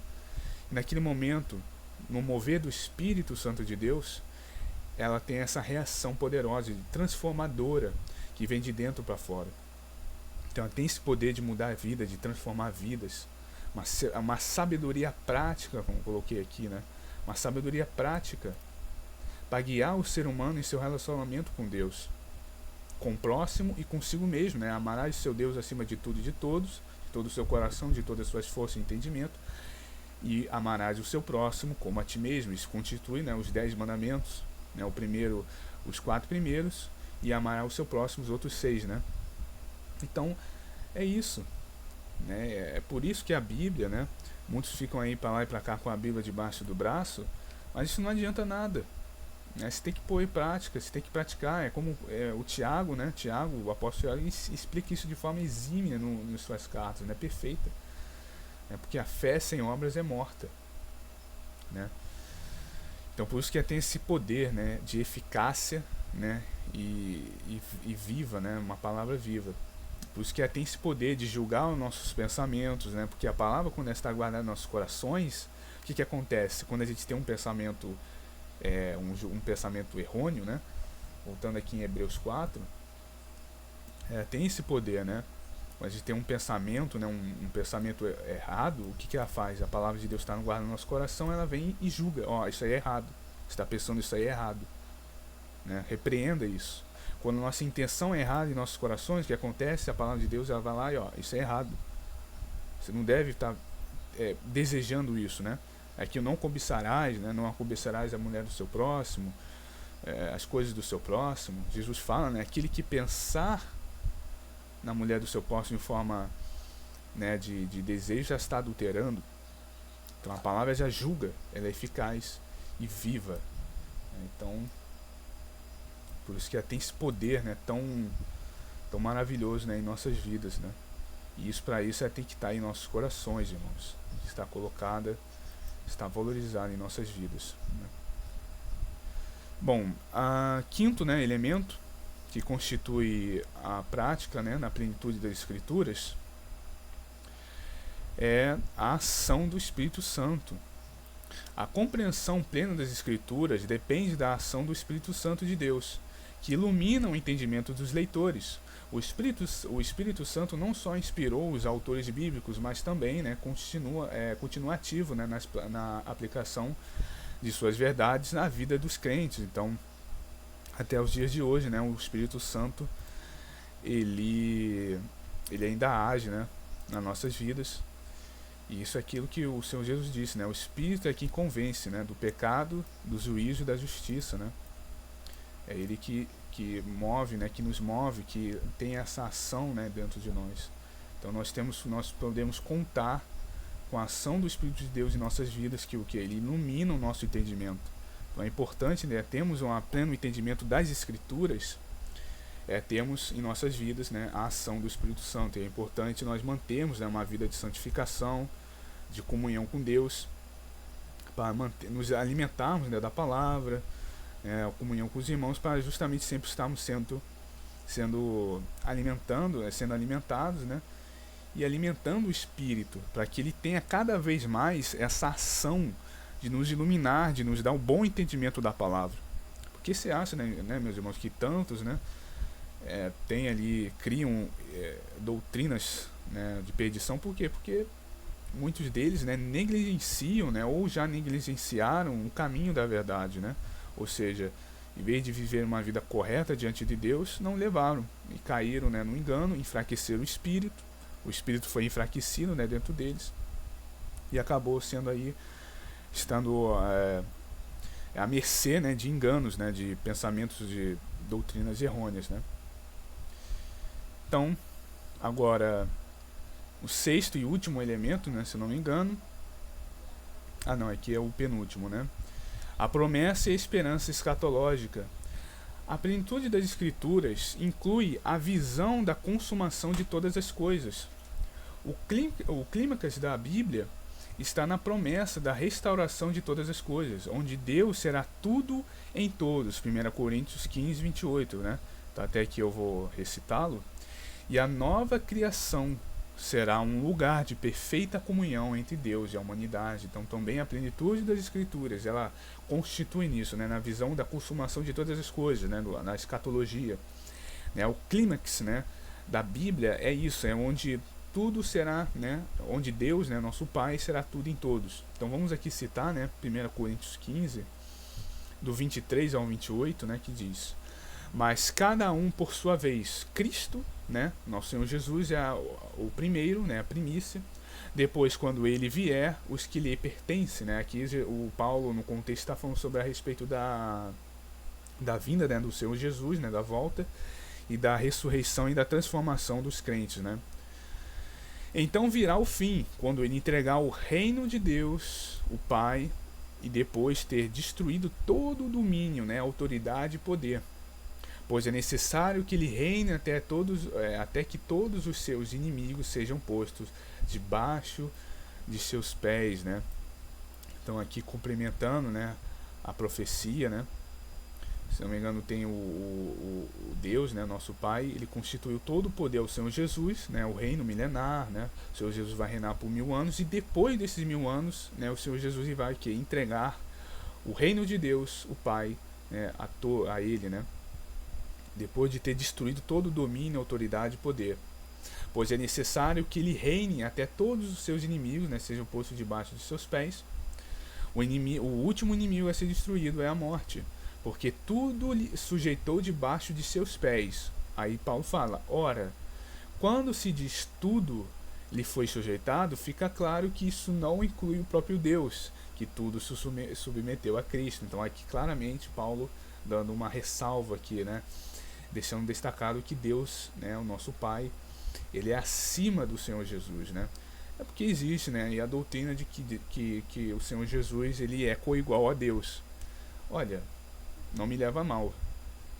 e naquele momento, no mover do Espírito Santo de Deus, ela tem essa reação poderosa, transformadora, que vem de dentro para fora. Então ela tem esse poder de mudar a vida, de transformar vidas. Uma sabedoria prática, como coloquei aqui, né? Uma sabedoria prática para guiar o ser humano em seu relacionamento com Deus, com o próximo e consigo mesmo, né? Amarás seu Deus acima de tudo e de todos, de todo o seu coração, de todas as suas forças e entendimento, e amarás o seu próximo como a ti mesmo. Isso constitui, né, os 10 mandamentos, né? O primeiro, os 4 primeiros, e amará o seu próximo, os outros 6, né? Então é isso, né? É por isso que a Bíblia, né? Muitos ficam aí para lá e para cá com a Bíblia debaixo do braço, mas isso não adianta nada, né? Você tem que pôr em prática, você tem que praticar. É como o Tiago, né? Tiago, o apóstolo Tiago, explica isso de forma exímia nas suas cartas, né? Perfeita, né? Porque a fé sem obras é morta, né? Então por isso que tem esse poder, né, de eficácia, né, e viva, né, uma palavra viva. Por isso que tem esse poder de julgar os nossos pensamentos, né, porque a palavra, quando ela está guardada em nossos corações, o que acontece? Quando a gente tem um pensamento, um pensamento errôneo, né, voltando aqui em Hebreus 4, tem esse poder, né? Quando a gente tem um pensamento, né, um pensamento errado, o que ela faz? A palavra de Deus está guardada no nosso coração, ela vem e julga. Ó, isso aí é errado. Você está pensando isso aí é errado, né? Repreenda isso. Quando a nossa intenção é errada em nossos corações, o que acontece? A palavra de Deus, ela vai lá e, ó, isso é errado. Você não deve estar desejando isso, né? Aqui não cobiçarás, né? Não cobiçarás a mulher do seu próximo, as coisas do seu próximo. Jesus fala, né? Aquele que pensar na mulher do seu próximo em forma, né, de desejo, já está adulterando. Então a palavra já julga, ela é eficaz e viva. Então, por isso que ela tem esse poder, né, tão maravilhoso, né, em nossas vidas, né? E isso, para isso, ela tem que estar em nossos corações, irmãos. Está colocada, está valorizada em nossas vidas, né? Bom, quinto, né, elemento que constitui a prática, né, na plenitude das Escrituras, é a ação do Espírito Santo. A compreensão plena das Escrituras depende da ação do Espírito Santo de Deus, que ilumina o entendimento dos leitores. O Espírito Santo não só inspirou os autores bíblicos, mas também, né, continua ativo, né, na aplicação de suas verdades na vida dos crentes. Então, até os dias de hoje, né, o Espírito Santo ele ainda age, né, nas nossas vidas. E isso é aquilo que o Senhor Jesus disse, né? O Espírito é quem convence, né, do pecado, do juízo e da justiça, né? É Ele que move, né, que nos move, que tem essa ação, né, dentro de nós. Então nós podemos contar com a ação do Espírito de Deus em nossas vidas, que Ele ilumina o nosso entendimento. Então é importante, né, termos um pleno entendimento das Escrituras, temos em nossas vidas, né, a ação do Espírito Santo. É importante nós mantermos, né, uma vida de santificação, de comunhão com Deus, para nos alimentarmos, né, da palavra, a comunhão com os irmãos, para justamente sempre estarmos sendo alimentados, né, e alimentando o Espírito, para que ele tenha cada vez mais essa ação, de nos iluminar, de nos dar um bom entendimento da palavra. Porque você acha, né, meus irmãos, que tantos, né, tem ali, criam doutrinas, né, de perdição. Por quê? Porque muitos deles, né, negligenciam, né, ou já negligenciaram o caminho da verdade, né? Ou seja, em vez de viver uma vida correta diante de Deus, não levaram e caíram, né, no engano, enfraqueceram o espírito foi enfraquecido, né, dentro deles, e acabou sendo aí, estando à mercê, né, de enganos, né, de pensamentos, de doutrinas errôneas, né? Então, agora, o sexto e último elemento, né, se não me engano, aqui é o penúltimo, né? A promessa e a esperança escatológica. A plenitude das Escrituras inclui a visão da consumação de todas as coisas. O clímax da Bíblia está na promessa da restauração de todas as coisas, onde Deus será tudo em todos. 1 Coríntios 15, 28, né? Então, até aqui eu vou recitá-lo. E a nova criação será um lugar de perfeita comunhão entre Deus e a humanidade. Então, também a plenitude das Escrituras, ela constitui nisso, né, na visão da consumação de todas as coisas, né, na escatologia. Né, o clímax, né, da Bíblia é isso, é onde tudo será, né, onde Deus, né, nosso Pai, será tudo em todos. Então, vamos aqui citar, né, 1 Coríntios 15, do 23 ao 28, né, que diz: mas cada um por sua vez. Cristo, né, nosso Senhor Jesus, é o primeiro, né, a primícia. Depois, quando ele vier, os que lhe pertencem, né? Aqui o Paulo, no contexto, está falando sobre a respeito da vinda, né, do Senhor Jesus, né, da volta, e da ressurreição e da transformação dos crentes, né? Então virá o fim, quando ele entregar o reino de Deus, o Pai, e depois ter destruído todo o domínio, né, autoridade e poder. Pois é necessário que ele reine até que todos os seus inimigos sejam postos debaixo de seus pés, né? Então, aqui complementando, né, a profecia, né? Se não me engano, tem o Deus, né, nosso Pai, ele constituiu todo o poder ao Senhor Jesus, né, o reino milenar, né? O Senhor Jesus vai reinar por 1000 anos, e depois desses 1000 anos, né, o Senhor Jesus vai entregar o reino de Deus, o Pai, né, a ele, né? Depois de ter destruído todo o domínio, autoridade e poder. Pois é necessário que ele reine até todos os seus inimigos, né, sejam postos debaixo de seus pés. O último inimigo a ser destruído é a morte, porque tudo lhe sujeitou debaixo de seus pés. Aí Paulo fala: ora, quando se diz tudo lhe foi sujeitado, fica claro que isso não inclui o próprio Deus, que tudo se submeteu a Cristo. Então aqui claramente Paulo dando uma ressalva aqui, né, deixando destacado que Deus, né, o nosso Pai, ele é acima do Senhor Jesus, né? É porque existe, né, e a doutrina de que o Senhor Jesus, ele é coigual a Deus. Olha, não me leva a mal.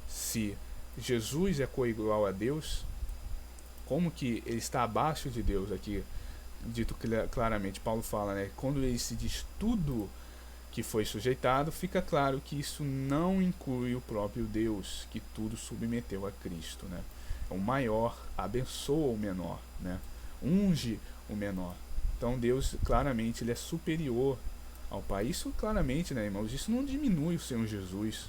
Se Jesus é coigual a Deus, como que ele está abaixo de Deus aqui? Dito claramente, Paulo fala, né, quando ele se diz tudo que foi sujeitado, fica claro que isso não inclui o próprio Deus, que tudo submeteu a Cristo, né? O maior abençoa o menor, né? Unge o menor. Então Deus claramente ele é superior ao Pai. Isso claramente, né, irmãos, isso não diminui o Senhor Jesus.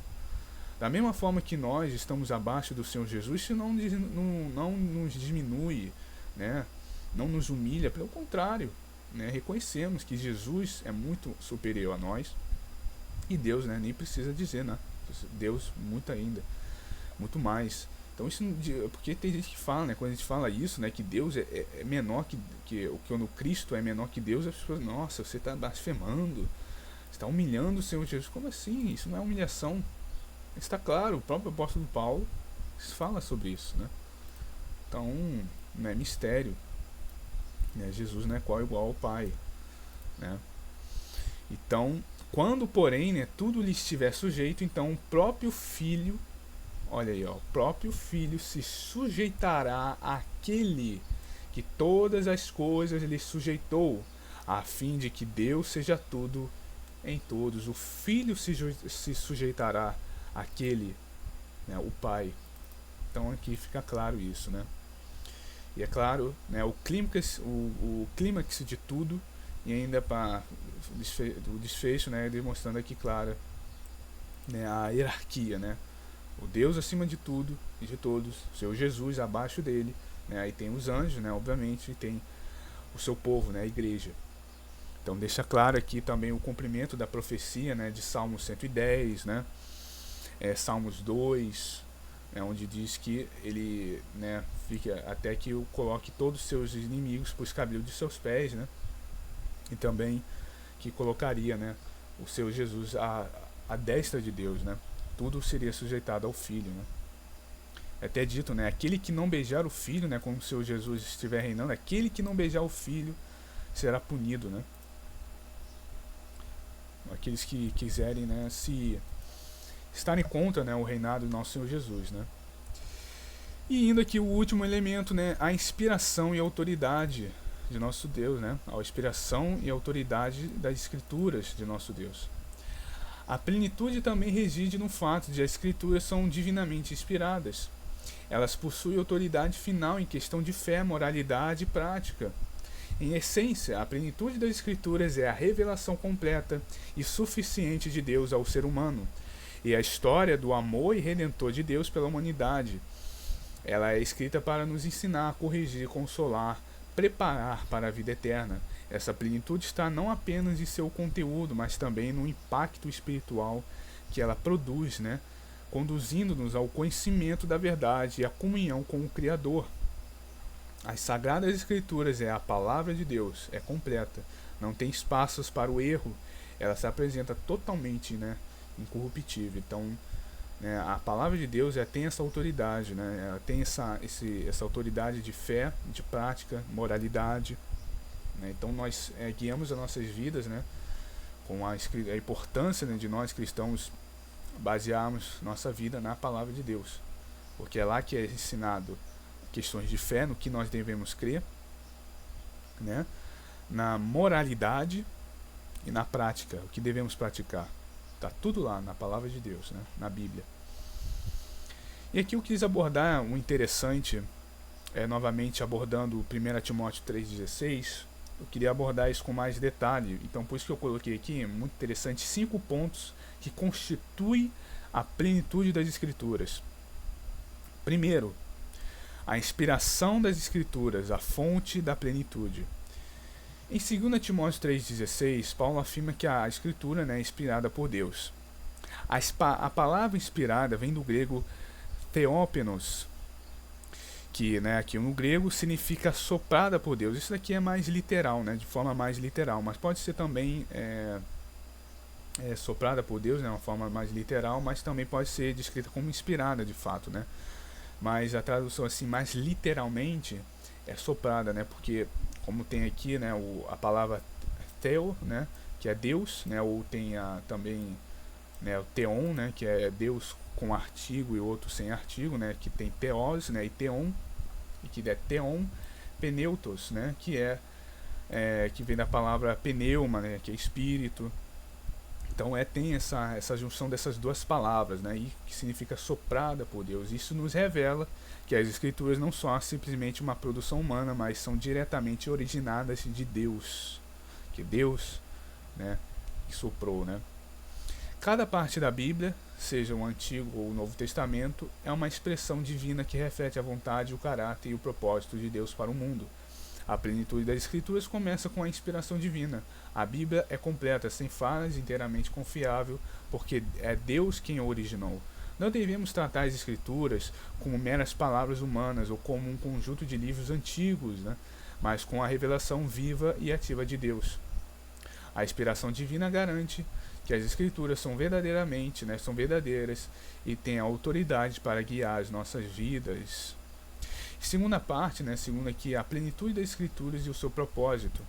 Da mesma forma que nós estamos abaixo do Senhor Jesus, isso não nos diminui, né? Não nos humilha, pelo contrário, né? Reconhecemos que Jesus é muito superior a nós, e Deus, né, nem precisa dizer, né? Deus muito mais. Então isso, porque tem gente que fala, né, quando a gente fala isso, né, que Deus é menor quando Cristo é menor que Deus, as pessoas, nossa, você está blasfemando, você está humilhando o Senhor Jesus. Como assim? Isso não é humilhação. Está claro, o próprio apóstolo Paulo fala sobre isso, né? Então não é mistério, né? Jesus não é igual ao Pai, né? Então, quando porém, né, tudo lhe estiver sujeito, então o próprio Filho, olha aí, ó, o próprio Filho se sujeitará àquele que todas as coisas lhe sujeitou, a fim de que Deus seja tudo em todos. O Filho se sujeitará àquele, né, o Pai. Então aqui fica claro isso, né? E é claro, né, o clímax de tudo, E ainda para o desfecho, né, demonstrando aqui clara, né, a hierarquia, né? O Deus acima de tudo e de todos, o seu Jesus abaixo dele, né? Aí tem os anjos, né, obviamente, e tem o seu povo, né, a igreja. Então deixa claro aqui também o cumprimento da profecia, né, de Salmos 110, né, Salmos 2, onde diz que ele, né, fica até que eu coloque todos os seus inimigos por escabelo de seus pés, né, e também que colocaria, né, o seu Jesus à destra de Deus, né, tudo seria sujeitado ao Filho, né. É até dito, né, aquele que não beijar o Filho, né, como o seu Jesus estiver reinando, aquele que não beijar o Filho será punido, né. Aqueles que quiserem, né, se estarem contra, né, o reinado do nosso Senhor Jesus, né. E indo aqui o último elemento, né, a inspiração e autoridade de nosso Deus, né, a inspiração e autoridade das Escrituras de nosso Deus. A plenitude também reside no fato de as Escrituras são divinamente inspiradas. Elas possuem autoridade final em questão de fé, moralidade e prática. Em essência, a plenitude das Escrituras é a revelação completa e suficiente de Deus ao ser humano, e a história do amor e redentor de Deus pela humanidade. Ela é escrita para nos ensinar, corrigir, consolar, preparar para a vida eterna. Essa plenitude está não apenas em seu conteúdo, mas também no impacto espiritual que ela produz, né? Conduzindo-nos ao conhecimento da verdade e à comunhão com o Criador. As Sagradas Escrituras é a palavra de Deus, é completa, não tem espaços para o erro, ela se apresenta totalmente, né, incorruptível. Então, né, a palavra de Deus tem essa autoridade, né, ela tem essa autoridade de fé, de prática, moralidade. Né, então nós guiamos as nossas vidas, né, com a importância, né, de nós cristãos basearmos nossa vida na palavra de Deus, porque é lá que é ensinado questões de fé, no que nós devemos crer, né, na moralidade e na prática, o que devemos praticar. Está tudo lá na palavra de Deus, né, na Bíblia. E aqui eu quis abordar um interessante, novamente abordando 1 Timóteo 3,16, eu queria abordar isso com mais detalhe, então por isso que eu coloquei aqui, muito interessante, 5 pontos que constituem a plenitude das Escrituras. Primeiro, a inspiração das Escrituras, a fonte da plenitude. Em 2 Timóteo 3,16, Paulo afirma que a Escritura, né, é inspirada por Deus. A palavra inspirada vem do grego theopenos, que, né, aqui no grego significa soprada por Deus. Isso daqui é mais literal, né, de forma mais literal, mas pode ser também soprada por Deus, né, uma forma mais literal, mas também pode ser descrita como inspirada de fato, né. Mas a tradução assim mais literalmente é soprada, né? Porque como tem aqui, né, a palavra theo, né, que é Deus, né, ou tem também, né, o theon, né, que é Deus com artigo e outro sem artigo, né, que tem theos, né, e theon, e que é theon pneutos, né, que que vem da palavra pneuma, né, que é espírito. Então tem essa junção dessas duas palavras, né, e que significa soprada por Deus. Isso nos revela que as Escrituras não são simplesmente uma produção humana, mas são diretamente originadas de Deus, que Deus, né, soprou, né. Cada parte da Bíblia, seja o Antigo ou o Novo Testamento, é uma expressão divina que reflete a vontade, o caráter e o propósito de Deus para o mundo. A plenitude das Escrituras começa com a inspiração divina. A Bíblia é completa, sem falhas, inteiramente confiável, porque é Deus quem a originou. Não devemos tratar as Escrituras como meras palavras humanas ou como um conjunto de livros antigos, né, mas com a revelação viva e ativa de Deus. A inspiração divina garante que as Escrituras são verdadeiramente, né, são verdadeiras e têm a autoridade para guiar as nossas vidas. Segunda parte, né, segundo aqui, a plenitude das Escrituras e o seu propósito.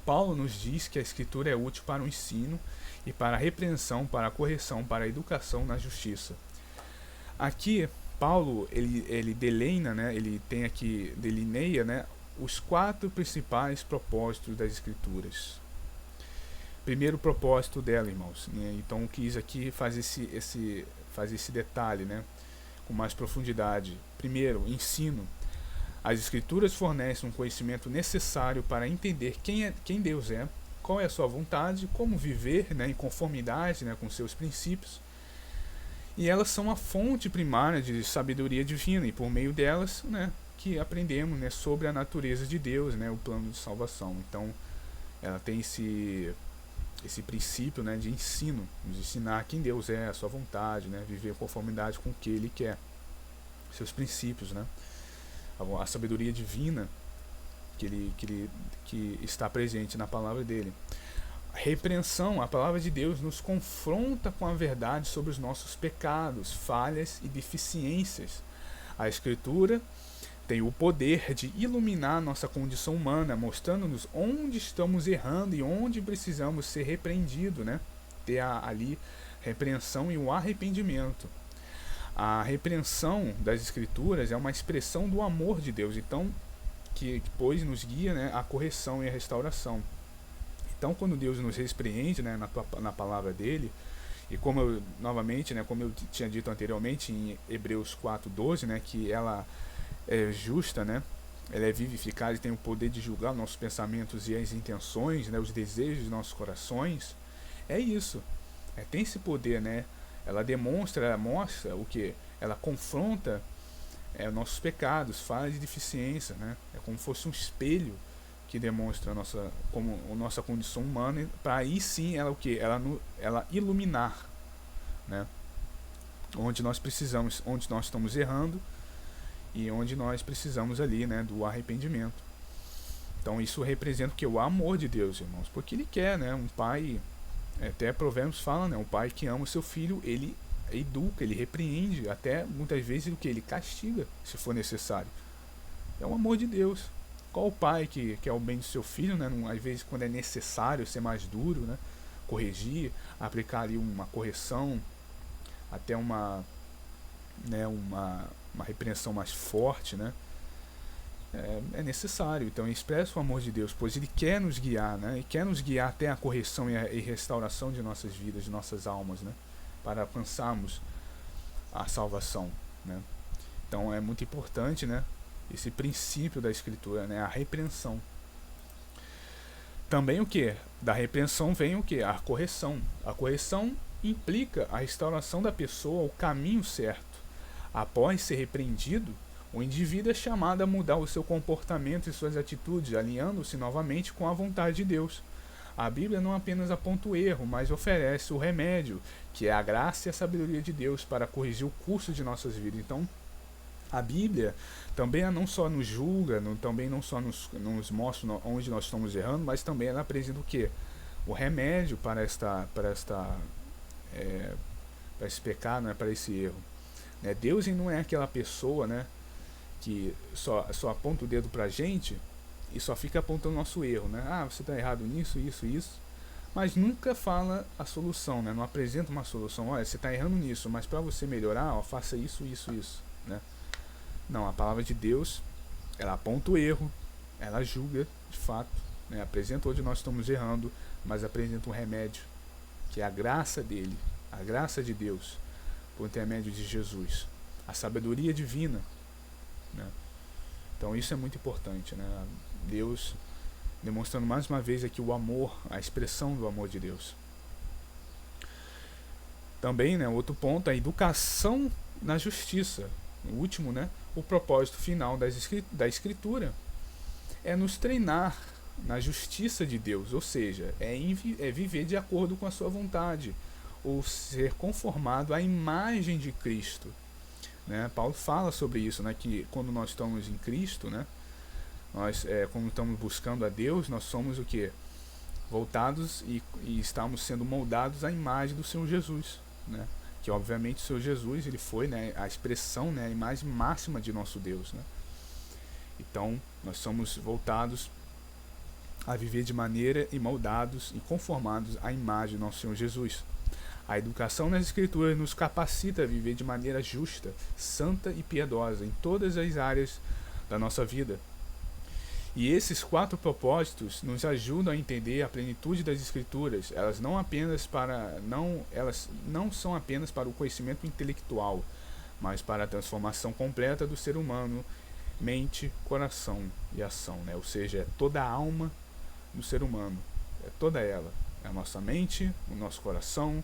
Paulo nos diz que a Escritura é útil para o ensino e para a repreensão, para a correção, para a educação na justiça. Aqui, Paulo, ele delineia, né, delineia, né, os 4 principais propósitos das Escrituras. Primeiro propósito dela, irmãos, né, então eu quis aqui fazer esse detalhe, né, com mais profundidade. Primeiro, ensino. As Escrituras fornecem um conhecimento necessário para entender quem Deus é, qual é a sua vontade, como viver, né, em conformidade, né, com seus princípios. E elas são a fonte primária de sabedoria divina, e por meio delas, né, que aprendemos, né, sobre a natureza de Deus, né, o plano de salvação. Então, ela tem esse princípio, né, de ensino, nos ensinar quem Deus é, a sua vontade, né, viver em conformidade com o que Ele quer, seus princípios, né, a sabedoria divina que está presente na palavra dele. A repreensão, a palavra de Deus nos confronta com a verdade sobre os nossos pecados, falhas e deficiências. A Escritura tem o poder de iluminar nossa condição humana, mostrando-nos onde estamos errando e onde precisamos ser repreendidos, né? Ter ali repreensão e o arrependimento. A repreensão das Escrituras é uma expressão do amor de Deus, então que depois nos guia, né, a correção e a restauração. Então, quando Deus nos repreende, né, na palavra dele, e como eu, novamente, né, como eu tinha dito anteriormente em Hebreus 4:12, né, que ela é justa, né, ela é viva e eficaz e tem o poder de julgar nossos pensamentos e as intenções, né, os desejos dos nossos corações, é isso. Tem esse poder, né? Ela demonstra, ela mostra o que? Ela confronta nossos pecados, falhas e deficiência, né? É como se fosse um espelho que demonstra a nossa condição humana, para aí sim ela o que? Ela iluminar, né? Onde nós precisamos, onde nós estamos errando e onde nós precisamos ali, né, do arrependimento. Então isso representa o que? O amor de Deus, irmãos, porque Ele quer, né? Um pai, até Provérbios fala, né? Um pai que ama o seu filho, ele educa, ele repreende, até muitas vezes o que? Ele castiga, se for necessário. É o amor de Deus. Qual o pai que quer o bem do seu filho, né? Às vezes, quando é necessário ser mais duro, né? Corrigir, aplicar ali uma correção, até uma repreensão mais forte, né? É necessário. Então, expressa o amor de Deus, pois Ele quer nos guiar, né? E quer nos guiar até a correção e restauração de nossas vidas, de nossas almas, né? Para alcançarmos a salvação, né? Então, é muito importante, né, esse princípio da Escritura, né? A repreensão. Também o que? Da repreensão vem o que? A correção. A correção implica a restauração da pessoa ao caminho certo. Após ser repreendido, o indivíduo é chamado a mudar o seu comportamento e suas atitudes, alinhando-se novamente com a vontade de Deus. A Bíblia não apenas aponta o erro, mas oferece o remédio, que é a graça e a sabedoria de Deus para corrigir o curso de nossas vidas. Então, a Bíblia também não só nos julga, também não só nos mostra onde nós estamos errando, mas também ela apresenta o quê? O remédio para esse pecado, né, para esse erro. Deus não é aquela pessoa, né, que só aponta o dedo para a gente e só fica apontando o nosso erro, né? Ah, você está errado nisso, isso, mas nunca fala a solução, né? Não apresenta uma solução. Olha, você está errando nisso, mas para você melhorar, faça isso, né? Não, a palavra de Deus, ela aponta o erro, ela julga, de fato, né? Apresenta onde nós estamos errando, mas apresenta um remédio, que é a graça dele, a graça de Deus, por intermédio de Jesus, a sabedoria divina, né? Então isso é muito importante, né? Deus demonstrando mais uma vez aqui o amor, a expressão do amor de Deus. Também, né, outro ponto, a educação na justiça. O último, né, o propósito final da Escritura é nos treinar na justiça de Deus, ou seja, é viver de acordo com a sua vontade, ou ser conformado à imagem de Cristo, né? Paulo fala sobre isso, né, que quando nós estamos em Cristo, né, nós, quando estamos buscando a Deus, nós somos o que? Voltados e estamos sendo moldados à imagem do Senhor Jesus, né? Que obviamente o Senhor Jesus, ele foi, né, a expressão, né, a imagem máxima de nosso Deus, né? Então nós somos voltados a viver de maneira e moldados e conformados à imagem do nosso Senhor Jesus. A educação nas Escrituras nos capacita a viver de maneira justa, santa e piedosa em todas as áreas da nossa vida. E esses 4 propósitos nos ajudam a entender a plenitude das Escrituras. Elas não são apenas para o conhecimento intelectual, mas para a transformação completa do ser humano mente, coração e ação, né? Ou seja, é toda a alma do ser humano, é toda ela, é a nossa mente, o nosso coração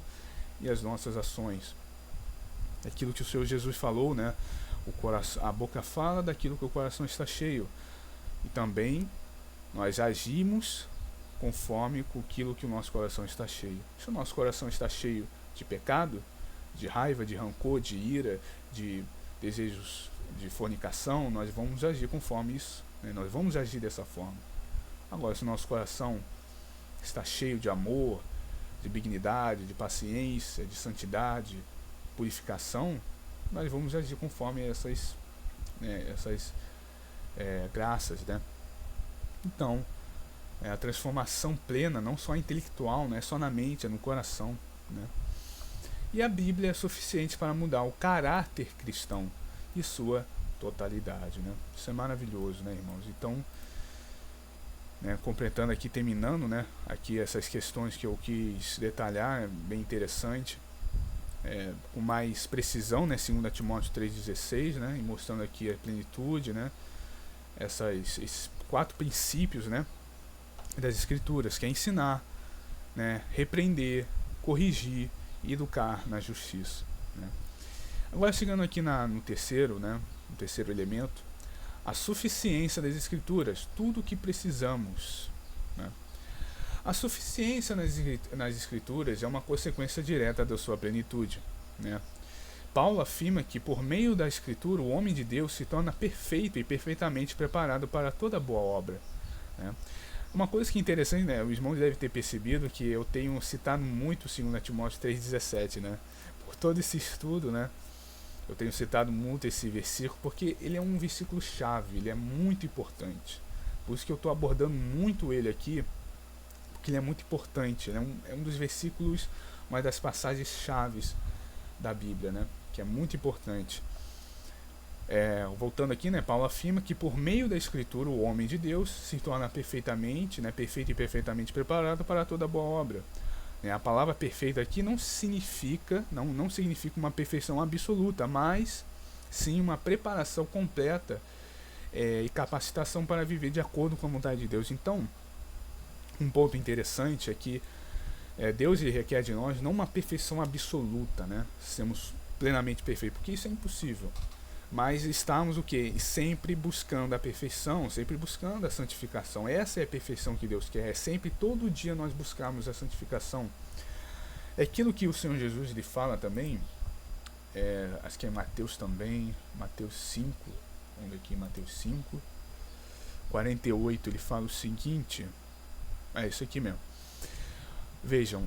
e as nossas ações. Aquilo que o Senhor Jesus falou, né? A boca fala daquilo que o coração está cheio. E também nós agimos conforme com aquilo que o nosso coração está cheio. Se o nosso coração está cheio de pecado, de raiva, de rancor, de ira, de desejos de fornicação, nós vamos agir conforme isso, né? Nós vamos agir dessa forma. Agora, se o nosso coração está cheio de amor, de benignidade, de paciência, de santidade, purificação, nós vamos agir conforme essas graças, né? Então, a transformação plena, não só intelectual, não é só na mente, é no coração, né? E a Bíblia é suficiente para mudar o caráter cristão e sua totalidade, né? Isso é maravilhoso, né, irmãos? Então, né, completando aqui, terminando, né, aqui essas questões que eu quis detalhar, é bem interessante, com mais precisão, né, 2 Timóteo 3,16, né, e mostrando aqui a plenitude, né, esses 4 princípios, né, das Escrituras, que é ensinar, né, repreender, corrigir e educar na justiça, né. Agora, chegando aqui no terceiro, né, no terceiro elemento, a suficiência das Escrituras, tudo o que precisamos, né. A suficiência nas Escrituras é uma consequência direta da sua plenitude, né. Paulo afirma que por meio da Escritura o homem de Deus se torna perfeito e perfeitamente preparado para toda boa obra, né. Uma coisa que é interessante, né, os irmãos devem ter percebido que eu tenho citado muito 2 Timóteo 3,17, né, por todo esse estudo, né, eu tenho citado muito esse versículo porque ele é um versículo chave, ele é muito importante, por isso que eu estou abordando muito ele aqui, porque ele é muito importante, ele é um dos versículos, uma das passagens chaves da Bíblia, né, que é muito importante. Voltando aqui, né, Paulo afirma que por meio da Escritura o homem de Deus se torna perfeitamente, né, perfeito e perfeitamente preparado para toda boa obra. A palavra perfeito aqui não significa uma perfeição absoluta, mas sim uma preparação completa e capacitação para viver de acordo com a vontade de Deus. Então, um ponto interessante é que Deus ele requer de nós não uma perfeição absoluta, né, sermos plenamente perfeitos, porque isso é impossível. Mas estamos o quê? Sempre buscando a perfeição, sempre buscando a santificação. Essa é a perfeição que Deus quer. É sempre, todo dia, nós buscarmos a santificação. É aquilo que o Senhor Jesus lhe fala também, acho que é Mateus também, Mateus 5, vamos ver aqui, Mateus 5, 48, ele fala o seguinte, é isso aqui mesmo. Vejam,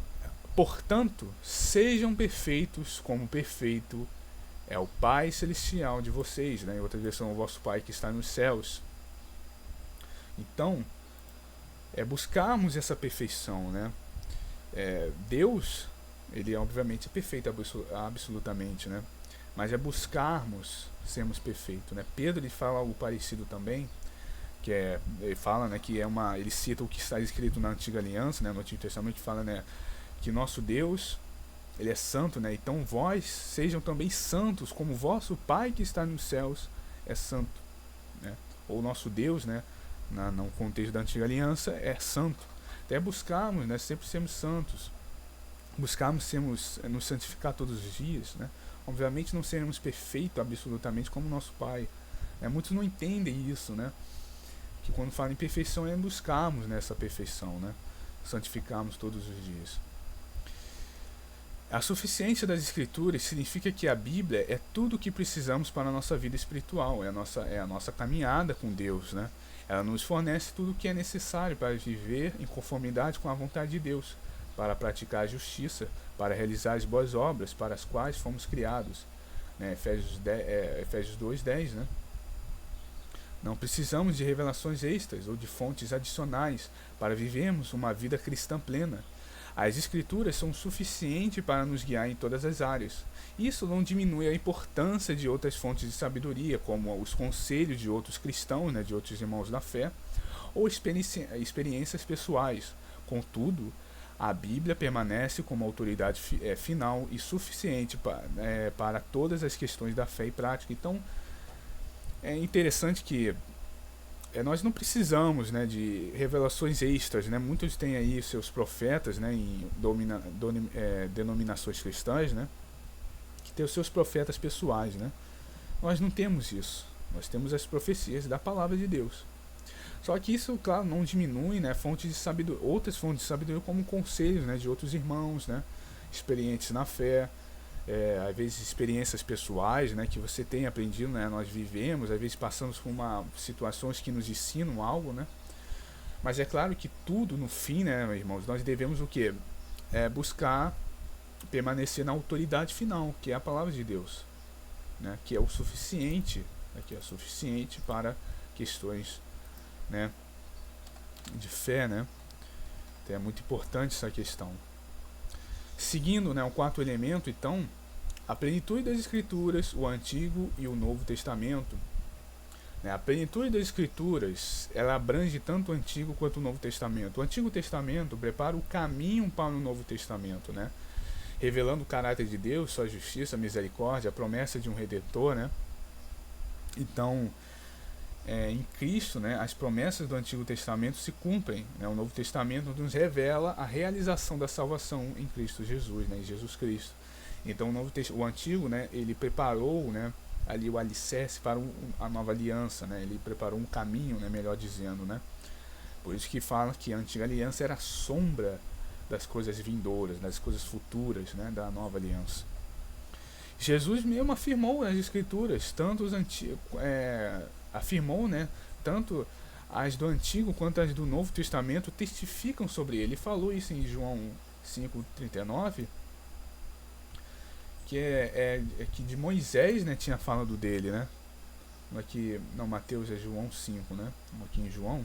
portanto, sejam perfeitos como perfeito é o Pai Celestial de vocês, né? Em outra versão, o vosso Pai que está nos céus. Então, buscarmos essa perfeição, né? Deus, ele obviamente é perfeito absolutamente, né? Mas buscarmos sermos perfeitos, né? Pedro ele fala algo parecido também, que ele fala, né, que ele cita o que está escrito na Antiga Aliança, né, no Antigo Testamento, que fala, né, que nosso Deus ele é santo, né? Então vós sejam também santos, como vosso Pai que está nos céus é santo, né? Ou nosso Deus, né? No contexto da Antiga Aliança é santo. Até buscarmos, né? Sempre sermos santos, buscarmos nos santificar todos os dias, né? Obviamente não seremos perfeitos absolutamente como nosso Pai, né? Muitos não entendem isso, né? Que quando falam em perfeição é buscarmos nessa perfeição, né? Santificarmos todos os dias. A suficiência das Escrituras significa que a Bíblia é tudo o que precisamos para a nossa vida espiritual, é a nossa caminhada com Deus, né? Ela nos fornece tudo o que é necessário para viver em conformidade com a vontade de Deus, para praticar a justiça, para realizar as boas obras para as quais fomos criados, né? Efésios 2:10, né? Não precisamos de revelações extras ou de fontes adicionais para vivermos uma vida cristã plena. As Escrituras são suficientes para nos guiar em todas as áreas. Isso não diminui a importância de outras fontes de sabedoria, como os conselhos de outros cristãos, né, de outros irmãos da fé, ou experiências pessoais. Contudo, a Bíblia permanece como autoridade final e suficiente para todas as questões da fé e prática. Então, É interessante que nós não precisamos, né, de revelações extras, né? Muitos têm aí seus profetas, né, em denominações cristãs, né, que têm os seus profetas pessoais, né? Nós não temos isso. Nós temos as profecias da palavra de Deus. Só que isso, claro, não diminui, né, fontes de sabedoria, outras fontes de sabedoria como conselhos, né, de outros irmãos, né, experientes na fé, às vezes experiências pessoais, né, que você tem aprendido, né, nós vivemos, às vezes passamos por situações que nos ensinam algo, né, mas é claro que tudo no fim, né, meus irmãos, nós devemos o quê? Buscar permanecer na autoridade final, que é a palavra de Deus, né, que é o suficiente, né, que é suficiente para questões, né, de fé, né. Então é muito importante essa questão. Seguindo, né, o quarto elemento, então, a plenitude das Escrituras, o Antigo e o Novo Testamento. Né, a plenitude das Escrituras, ela abrange tanto o Antigo quanto o Novo Testamento. O Antigo Testamento prepara o caminho para o Novo Testamento, né, revelando o caráter de Deus, sua justiça, misericórdia, a promessa de um Redentor, né. Então, em Cristo, né, as promessas do Antigo Testamento se cumprem, né, o Novo Testamento nos revela a realização da salvação em Cristo Jesus, né, em Jesus Cristo. Então o Antigo, né, ele preparou, né, ali o alicerce para a nova aliança, né, ele preparou um caminho, né, melhor dizendo, né. Por isso que fala que a antiga aliança era a sombra das coisas vindouras, das coisas futuras, né, da nova aliança. Jesus mesmo afirmou nas Escrituras, tanto os antigos, afirmou, né, tanto as do Antigo quanto as do Novo Testamento testificam sobre ele. Ele falou isso em João 5,39, que que de Moisés, né, tinha falado dele, né. Aqui, não, Mateus é João 5, né. Aqui em João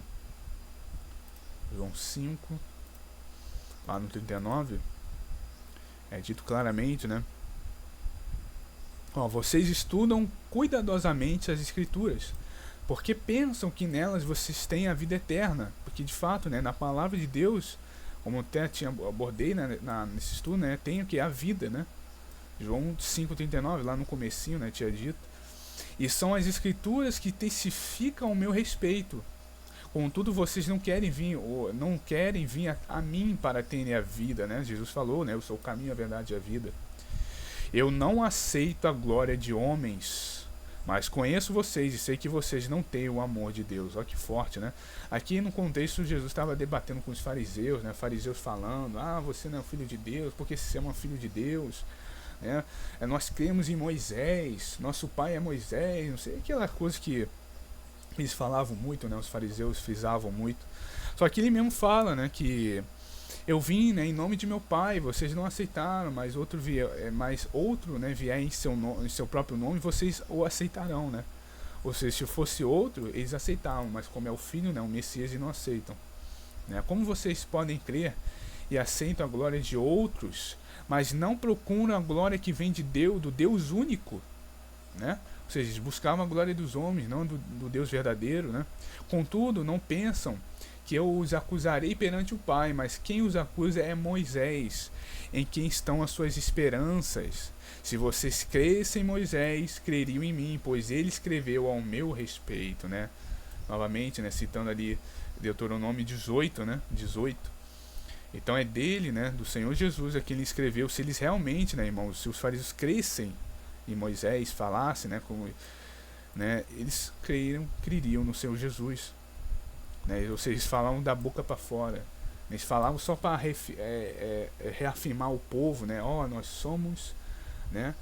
5, lá no 39, é dito claramente, né. Vocês estudam cuidadosamente as Escrituras, porque pensam que nelas vocês têm a vida eterna. Porque de fato, né, na palavra de Deus, como até abordei, né, nesse estudo, né, tem o que? A vida, né? João 5,39, lá no comecinho, né, tinha dito. E são as Escrituras que testificam o meu respeito. Contudo, vocês não querem vir a mim para terem a vida, né? Jesus falou, né, eu sou o caminho, a verdade e a vida. Eu não aceito a glória de homens, mas conheço vocês e sei que vocês não têm o amor de Deus. Olha que forte, né? Aqui no contexto, Jesus estava debatendo com os fariseus, né? Fariseus falando, você não é um filho de Deus, porque se é um filho de Deus, né? Nós cremos em Moisés, nosso pai é Moisés, não sei, aquela coisa que eles falavam muito, né? Os fariseus frisavam muito. Só que ele mesmo fala, né, que eu vim, né, em nome de meu pai, vocês não aceitaram, mas outro né, vier em seu próprio nome, vocês o aceitarão, né? Ou seja, se fosse outro, eles aceitavam, mas como é o filho, né, o Messias, eles não aceitam. Né? Como vocês podem crer e aceitam a glória de outros, mas não procuram a glória que vem de Deus, do Deus único, né? Ou seja, eles buscavam a glória dos homens, não do Deus verdadeiro, né? Contudo, não pensam que eu os acusarei perante o Pai, mas quem os acusa é Moisés, em quem estão as suas esperanças. Se vocês crescem em Moisés, creriam em mim, pois ele escreveu ao meu respeito, né? Novamente, né, citando ali Deuteronômio 18, né? 18. Então é dele, né, do Senhor Jesus, a quem ele escreveu. Se eles realmente, né, irmãos, se os fariseus crescem em Moisés, falassem, né, como, né, eles creriam no Senhor Jesus. Né, ou seja, eles falavam da boca para fora. Eles falavam só para reafirmar o povo, né? Nós somos, né,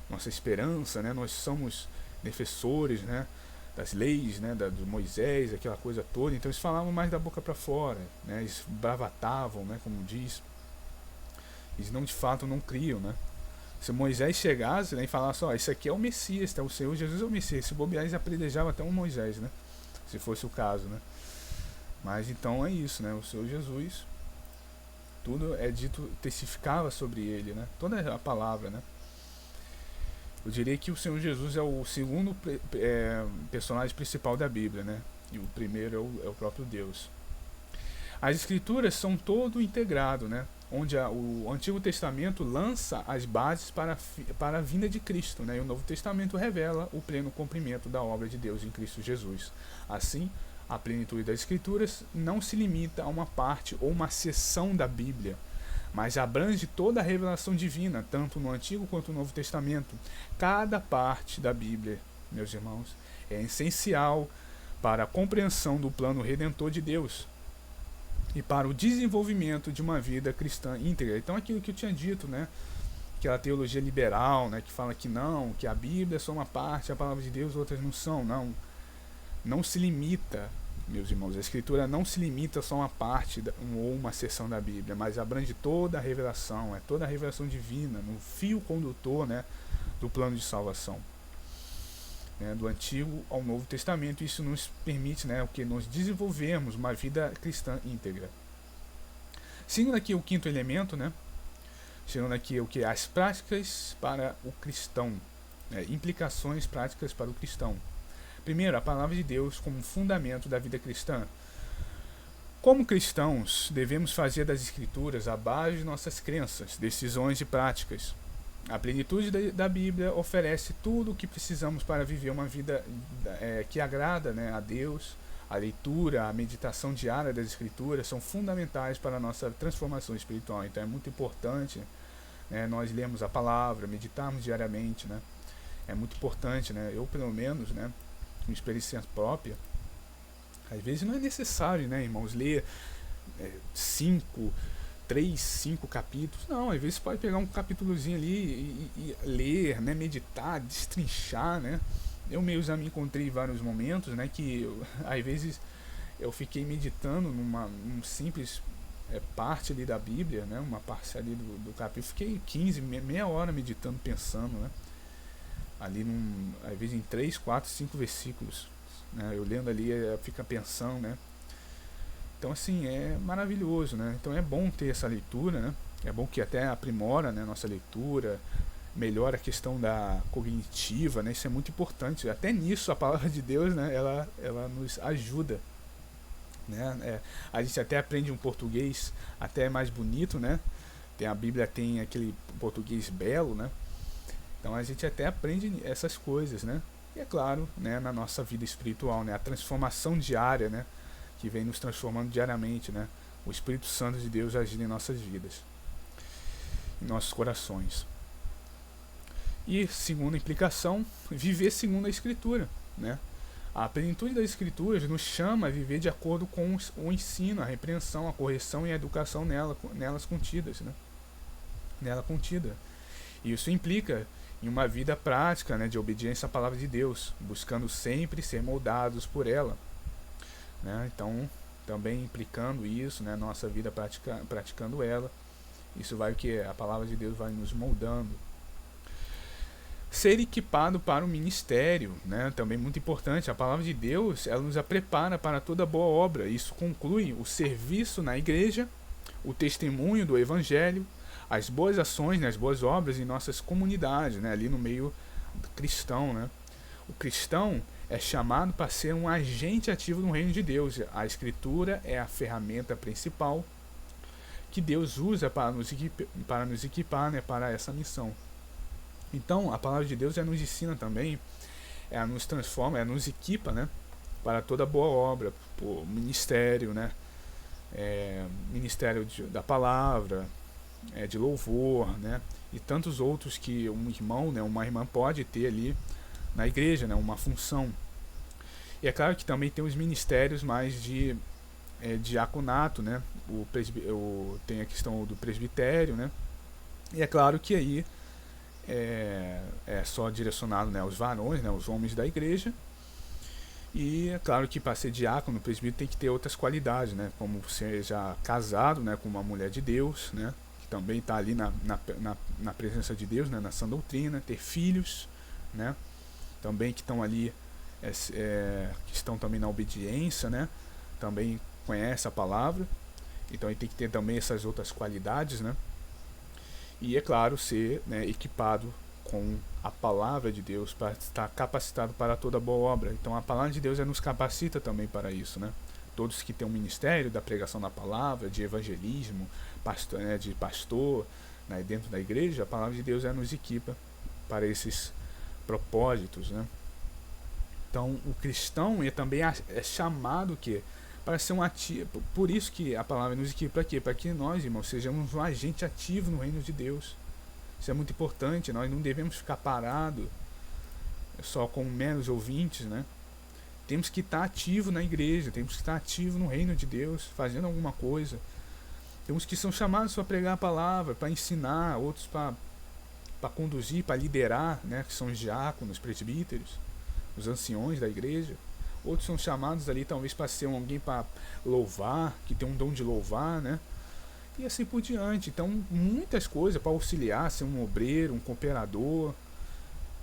nossa esperança, né? Nós somos defensores, né, das leis, né, do Moisés, aquela coisa toda. Então eles falavam mais da boca para fora, né? Eles bravatavam, né, como diz. Eles não, de fato, não criam, né? Se Moisés chegasse, né, e falasse, isso aqui é o Messias, tá? O Senhor Jesus é o Messias. Se bobear, eles apedrejavam até um Moisés, né? Se fosse o caso, né? Mas então é isso, né? O Senhor Jesus, tudo é dito, testificava sobre ele, né? Toda a palavra, né? Eu diria que o Senhor Jesus é o segundo personagem principal da Bíblia, né? E o primeiro é o próprio Deus. As Escrituras são todo integrado, né? onde o Antigo Testamento lança as bases para a vinda de Cristo, né? E o Novo Testamento revela o pleno cumprimento da obra de Deus em Cristo Jesus. Assim, a plenitude das Escrituras não se limita a uma parte ou uma seção da Bíblia, mas abrange toda a revelação divina, tanto no Antigo quanto no Novo Testamento. Cada parte da Bíblia, meus irmãos, é essencial para a compreensão do plano redentor de Deus e para o desenvolvimento de uma vida cristã íntegra. Então, aquilo que eu tinha dito, né, aquela teologia liberal, né, que fala que não, que a Bíblia é só uma parte, a palavra de Deus, outras não são. Não se limita, meus irmãos, a Escritura não se limita a só uma parte ou uma seção da Bíblia, mas abrange toda a revelação, é toda a revelação divina, no fio condutor, né, do plano de salvação, né, do Antigo ao Novo Testamento. Isso nos permite, né, que nós desenvolvermos uma vida cristã íntegra. Seguindo aqui o quinto elemento, né, seguindo aqui o que? As práticas para o cristão, né, implicações práticas para o cristão. Primeiro, a palavra de Deus como fundamento da vida cristã. Como cristãos, devemos fazer das Escrituras a base de nossas crenças, decisões e práticas. A plenitude da Bíblia oferece tudo o que precisamos para viver uma vida que agrada, né, a Deus. A leitura, a meditação diária das Escrituras são fundamentais para a nossa transformação espiritual. Então é muito importante, né, nós lermos a palavra, meditarmos diariamente, né? É muito importante, né? Eu, pelo menos, né, com experiência própria, às vezes não é necessário, né, irmãos, ler 5 capítulos. Não, às vezes você pode pegar um capítulozinho ali e ler, né, meditar, destrinchar, né. Eu mesmo já me encontrei em vários momentos, né, que às vezes eu fiquei meditando num simples parte ali da Bíblia, né, uma parte ali do capítulo, fiquei 15, meia hora meditando, pensando, né, ali às vezes em 3, 4, 5 versículos, né, eu lendo ali, fica pensando, né. Então, assim, é maravilhoso, né. Então é bom ter essa leitura, né, é bom que até aprimora, né, nossa leitura, melhora a questão da cognitiva, né, isso é muito importante. Até nisso a palavra de Deus, né, ela nos ajuda, né. A gente até aprende um português até mais bonito, né. A Bíblia tem aquele português belo, né. Então a gente até aprende essas coisas, né? E é claro, né, na nossa vida espiritual, né, a transformação diária, né, que vem nos transformando diariamente, né, o Espírito Santo de Deus agindo em nossas vidas, em nossos corações. E segunda implicação, viver segundo a Escritura, né? A plenitude das Escrituras nos chama a viver de acordo com o ensino, a repreensão, a correção e a educação nelas contidas, né? Nela contida. E isso implica em uma vida prática, né, de obediência à palavra de Deus, buscando sempre ser moldados por ela, né? Então, também implicando isso, né, nossa vida praticando ela, isso vai o que? A palavra de Deus vai nos moldando. Ser equipado para o ministério, né, também muito importante. A palavra de Deus, ela nos prepara para toda boa obra. Isso conclui o serviço na igreja, o testemunho do evangelho, as boas ações, né, as boas obras em nossas comunidades, né, ali no meio cristão, né. O cristão é chamado para ser um agente ativo no reino de Deus. A Escritura é a ferramenta principal que Deus usa para nos equipar, né, para essa missão. Então, a palavra de Deus nos ensina também, nos transforma, nos equipa, né, para toda boa obra, o ministério, né, ministério da palavra, de louvor, né, e tantos outros que um irmão, né, uma irmã pode ter ali na igreja, né, uma função. E é claro que também tem os ministérios mais de diaconato, né, tem a questão do presbitério, né, e é claro que aí é só direcionado, né, aos varões, né, aos homens da igreja. E é claro que para ser diácono, presbítero, tem que ter outras qualidades, né, como ser já casado, né, com uma mulher de Deus, né, que também está ali na presença de Deus, né, na sã doutrina, ter filhos, né, também que estão ali, que estão também na obediência, né, também conhece a palavra, então ele tem que ter também essas outras qualidades, né, e é claro, ser, né, equipado com a palavra de Deus para estar capacitado para toda boa obra. Então a palavra de Deus nos capacita também para isso, né? todos que têm um ministério da pregação da palavra, de evangelismo, de pastor, né, dentro da igreja, a palavra de Deus nos equipa para esses propósitos, né? Então, o cristão também é chamado que para ser um ativo. Por isso que a palavra nos equipa para quê? Para que nós, irmãos, sejamos um agente ativo no reino de Deus. Isso é muito importante. Nós não devemos ficar parados só com meros ouvintes, né? Temos que estar ativo na igreja, temos que estar ativo no reino de Deus, fazendo alguma coisa. Temos que ser chamados para pregar a palavra, para ensinar, outros para conduzir, para liderar, né? Que são os diáconos, presbíteros, os anciões da igreja. Outros são chamados ali talvez para ser alguém para louvar, que tem um dom de louvar, né? E assim por diante. Então, muitas coisas para auxiliar, ser um obreiro, um cooperador,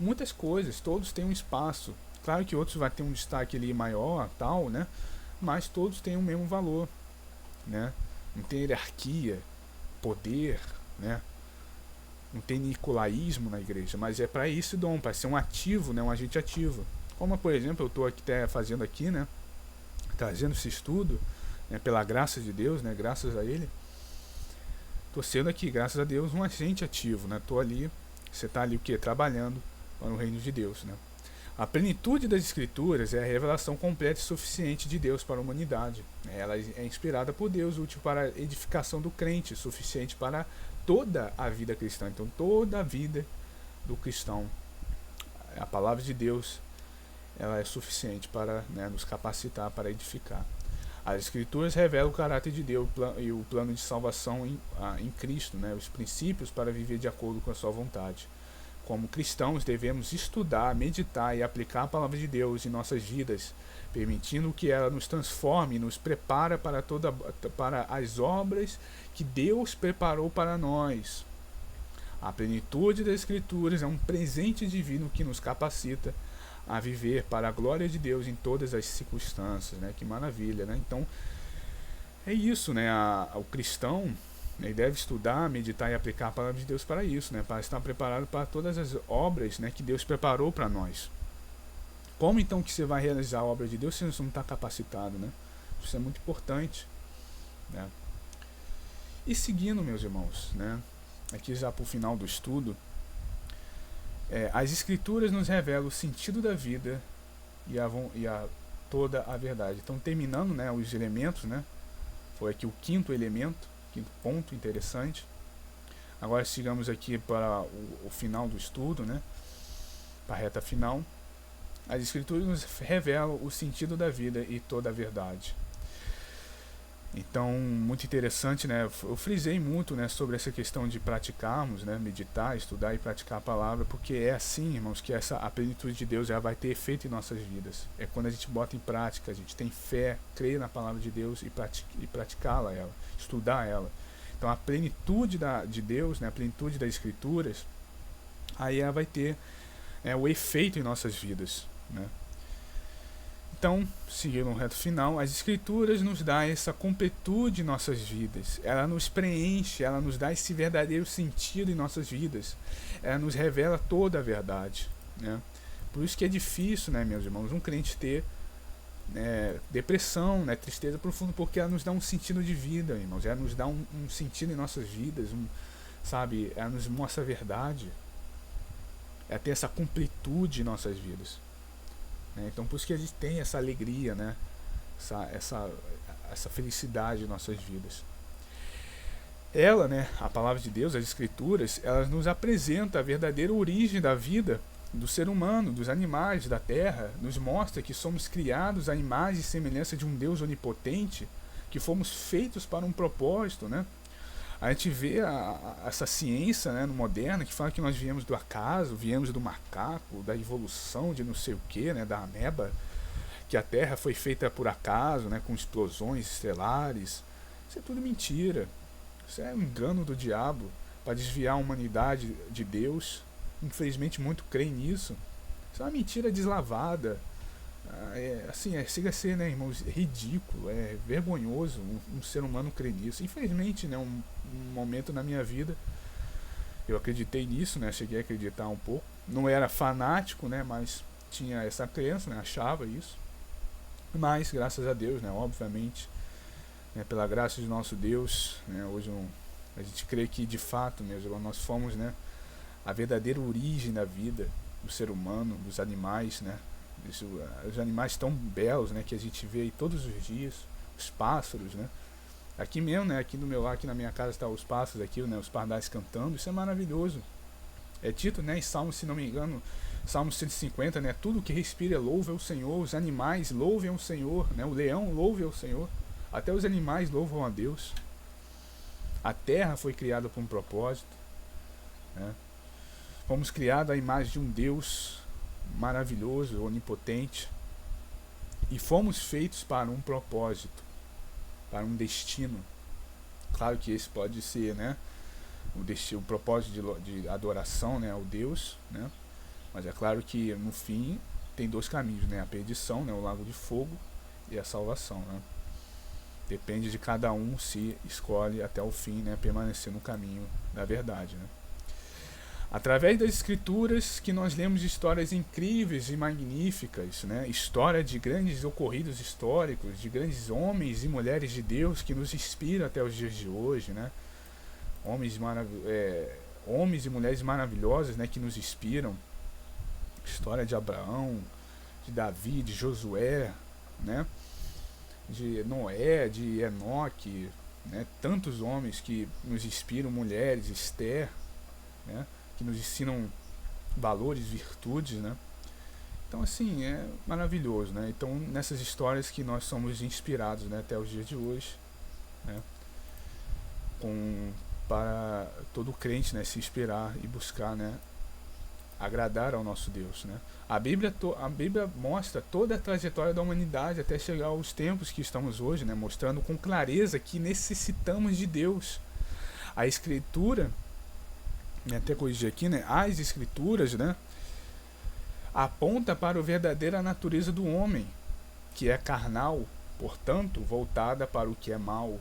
muitas coisas, todos têm um espaço. Claro que outros vai ter um destaque ali maior, tal, né? Mas todos têm o mesmo valor, né? Não tem hierarquia, poder, né? Não tem nicolaísmo na igreja, mas é para isso o dom, para ser um ativo, né? Um agente ativo. Como, por exemplo, eu estou aqui fazendo aqui, né? Trazendo esse estudo, né? Pela graça de Deus, né? Graças a Ele. Estou sendo aqui, graças a Deus, um agente ativo, né? Estou ali, você está ali o quê? Trabalhando para o reino de Deus, né? A plenitude das Escrituras é a revelação completa e suficiente de Deus para a humanidade. Ela é inspirada por Deus, útil para a edificação do crente, suficiente para toda a vida cristã. Então, toda a vida do cristão, a palavra de Deus, ela é suficiente para, né, nos capacitar para edificar. As Escrituras revelam o caráter de Deus e o plano de salvação em Cristo, né, os princípios para viver de acordo com a sua vontade. Como cristãos, devemos estudar, meditar e aplicar a palavra de Deus em nossas vidas, permitindo que ela nos transforme e nos prepara para as obras que Deus preparou para nós. A plenitude das Escrituras é um presente divino que nos capacita a viver para a glória de Deus em todas as circunstâncias, né? Que maravilha, né? Então, é isso, né? O cristão, ele deve estudar, meditar e aplicar a palavra de Deus para isso, né? Para estar preparado para todas as obras, né, que Deus preparou para nós. Como então que você vai realizar a obra de Deus se você não está capacitado, né? Isso é muito importante, né? E seguindo, meus irmãos, né? Aqui já para o final do estudo, as Escrituras nos revelam o sentido da vida e toda a verdade. Então, terminando, né, os elementos, né? Foi aqui o quinto elemento, quinto ponto interessante. Agora chegamos aqui para o final do estudo, né? Para a reta final. As Escrituras nos revelam o sentido da vida e toda a verdade. Então, muito interessante, né? Eu frisei muito, né, sobre essa questão de praticarmos, né, meditar, estudar e praticar a palavra, porque é assim, irmãos, que a plenitude de Deus já vai ter efeito em nossas vidas. É quando a gente bota em prática, a gente tem fé, crê na palavra de Deus e praticá-la, estudar ela. Então, a plenitude de Deus, né, a plenitude das Escrituras, aí ela vai ter o efeito em nossas vidas, né? Então, seguindo o reto final, as Escrituras nos dão essa completude em nossas vidas. Ela nos preenche, ela nos dá esse verdadeiro sentido em nossas vidas. Ela nos revela toda a verdade, né? Por isso que é difícil, né, meus irmãos, um crente ter depressão, né, tristeza profunda, porque ela nos dá um sentido de vida, irmãos. Ela nos dá um sentido em nossas vidas, sabe? Ela nos mostra a verdade. Ela tem essa completude em nossas vidas. Então, por isso que a gente tem essa alegria, né? essa felicidade em nossas vidas. Ela, né, a palavra de Deus, as Escrituras, elas nos apresentam a verdadeira origem da vida do ser humano, dos animais, da terra. Nos mostra que somos criados à imagem e semelhança de um Deus onipotente, que fomos feitos para um propósito, né? A gente vê essa ciência, né, moderna, que fala que nós viemos do acaso, viemos do macaco, da evolução de não sei o que, né, da ameba, que a Terra foi feita por acaso, né, com explosões estelares. Isso é tudo mentira. Isso é um engano do diabo para desviar a humanidade de Deus. Infelizmente, muito creem nisso. Isso é uma mentira deslavada. Chega a ser, né, irmãos, ridículo, é vergonhoso um ser humano crer nisso. Infelizmente, né, um momento na minha vida eu acreditei nisso, né, cheguei a acreditar um pouco. Não era fanático, né, mas tinha essa crença, né, achava isso. Mas, graças a Deus, né, obviamente, né, pela graça de nosso Deus, né, hoje a gente crê que, de fato, mesmo, nós fomos, né, a verdadeira origem da vida do ser humano, dos animais, né, os animais tão belos, né, que a gente vê aí todos os dias, os pássaros, né, aqui mesmo, né, aqui no meu lado, aqui na minha casa está os pássaros aqui, né, os pardais cantando, isso é maravilhoso. É dito, né, em Salmo, se não me engano, Salmo 150, né, tudo que respira louve ao Senhor, os animais louvem ao Senhor, né, o leão louve ao Senhor, até os animais louvam a Deus. A terra foi criada por um propósito, né? Fomos criados à imagem de um Deus maravilhoso, onipotente, e fomos feitos para um propósito, para um destino. Claro que esse pode ser, né, o propósito de adoração, né, ao Deus, né, mas é claro que no fim tem dois caminhos, né, a perdição, né, o lago de fogo, e a salvação, né. Depende de cada um se escolhe até o fim, né, permanecer no caminho da verdade, né. Através das escrituras que nós lemos histórias incríveis e magníficas, né? História de grandes ocorridos históricos, de grandes homens e mulheres de Deus que nos inspiram até os dias de hoje, né? Homens e mulheres maravilhosas, né, que nos inspiram. História de Abraão, de Davi, de Josué, né? De Noé, de Enoque, né? Tantos homens que nos inspiram, mulheres, Esther, né, que nos ensinam valores, virtudes, né? Então, assim, é maravilhoso, né? Então, nessas histórias que nós somos inspirados, né, até os dias de hoje, né? Para todo crente, né, se inspirar e buscar, né, agradar ao nosso Deus, né? A Bíblia mostra toda a trajetória da humanidade até chegar aos tempos que estamos hoje, né, mostrando com clareza que necessitamos de Deus. A Escritura, até corrigir aqui, né, as escrituras, né, aponta para a verdadeira natureza do homem, que é carnal, portanto, voltada para o que é mal.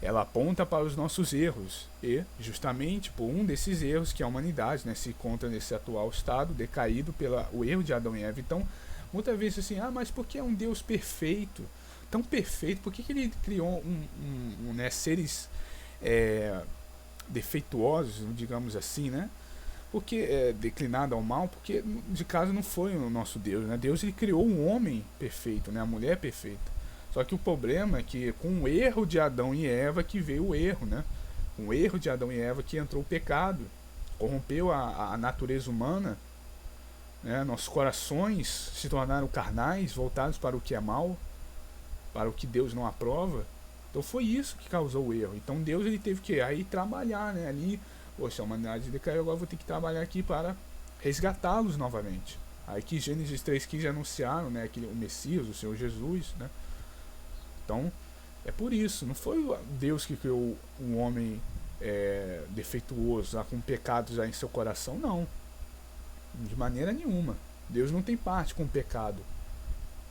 Ela aponta para os nossos erros e, justamente por um desses erros que a humanidade, né, se encontra nesse atual estado, decaído pelo erro de Adão e Eva. Então, muitas vezes assim, mas por que é um Deus perfeito? Tão perfeito, por que ele criou né, seres defeituosos, digamos assim, né? Porque declinado ao mal, porque de caso não foi o nosso Deus, né? Deus, ele criou um homem perfeito, né? A mulher perfeita. Só que o problema é que com o erro de Adão e Eva que veio o erro, né? Com o erro de Adão e Eva que entrou o pecado, corrompeu a natureza humana, né? Nossos corações se tornaram carnais, voltados para o que é mal, para o que Deus não aprova. Então foi isso que causou o erro. Então Deus, ele teve que aí trabalhar, né? Ali, poxa, a humanidade decaiu, agora vou ter que trabalhar aqui para resgatá-los novamente. Aí que Gênesis 3,15 anunciaram, né, o Messias, o Senhor Jesus, né? Então, é por isso, não foi Deus que criou um homem defeituoso, lá, com pecados já em seu coração, não. De maneira nenhuma. Deus não tem parte com o pecado,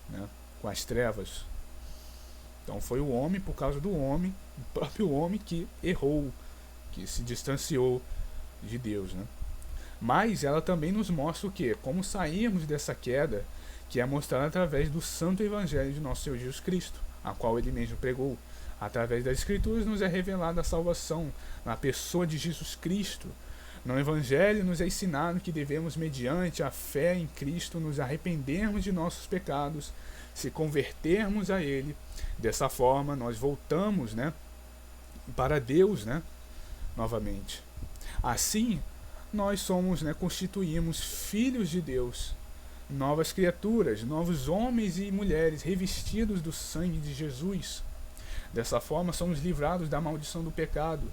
né, com as trevas. Então foi o homem, por causa do homem, o próprio homem que errou, que se distanciou de Deus, né? Mas ela também nos mostra o quê? Como sairmos dessa queda, que é mostrada através do santo evangelho de nosso Senhor Jesus Cristo, a qual ele mesmo pregou. Através das escrituras nos é revelada a salvação na pessoa de Jesus Cristo. No evangelho nos é ensinado que devemos, mediante a fé em Cristo, nos arrependermos de nossos pecados, se convertermos a ele. Dessa forma nós voltamos, né, para Deus, né, novamente. Assim nós somos, né, constituímos filhos de Deus, novas criaturas, novos homens e mulheres revestidos do sangue de Jesus. Dessa forma somos livrados da maldição do pecado,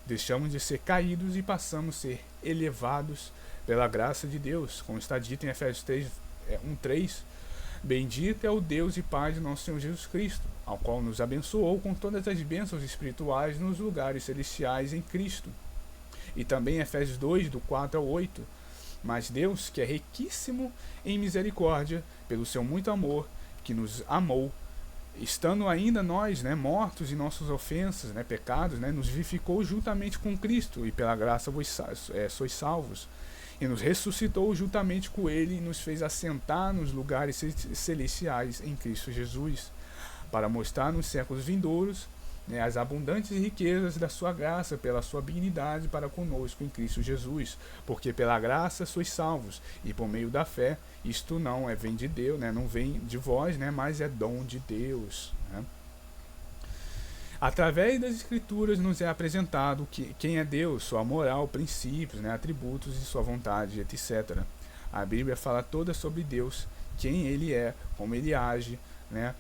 deixamos de ser caídos e passamos a ser elevados pela graça de Deus, como está dito em Efésios 1:3. Bendito é o Deus e Pai de nosso Senhor Jesus Cristo, ao qual nos abençoou com todas as bênçãos espirituais nos lugares celestiais em Cristo. E também Efésios 2, do 4 ao 8. Mas Deus, que é riquíssimo em misericórdia, pelo seu muito amor, que nos amou, estando ainda nós, né, mortos em nossas ofensas, né, pecados, né, nos vivificou juntamente com Cristo, e pela graça sois salvos. e nos ressuscitou juntamente com ele e nos fez assentar nos lugares celestiais em Cristo Jesus, para mostrar nos séculos vindouros, né, as abundantes riquezas da sua graça pela sua benignidade para conosco em Cristo Jesus, porque pela graça sois salvos, e por meio da fé. Isto não vem de Deus, né, não vem de vós, né, mas é dom de Deus, né. Através das Escrituras nos é apresentado quem é Deus, sua moral, princípios, né, atributos e sua vontade, etc. A Bíblia fala toda sobre Deus, quem Ele é, como Ele age, né,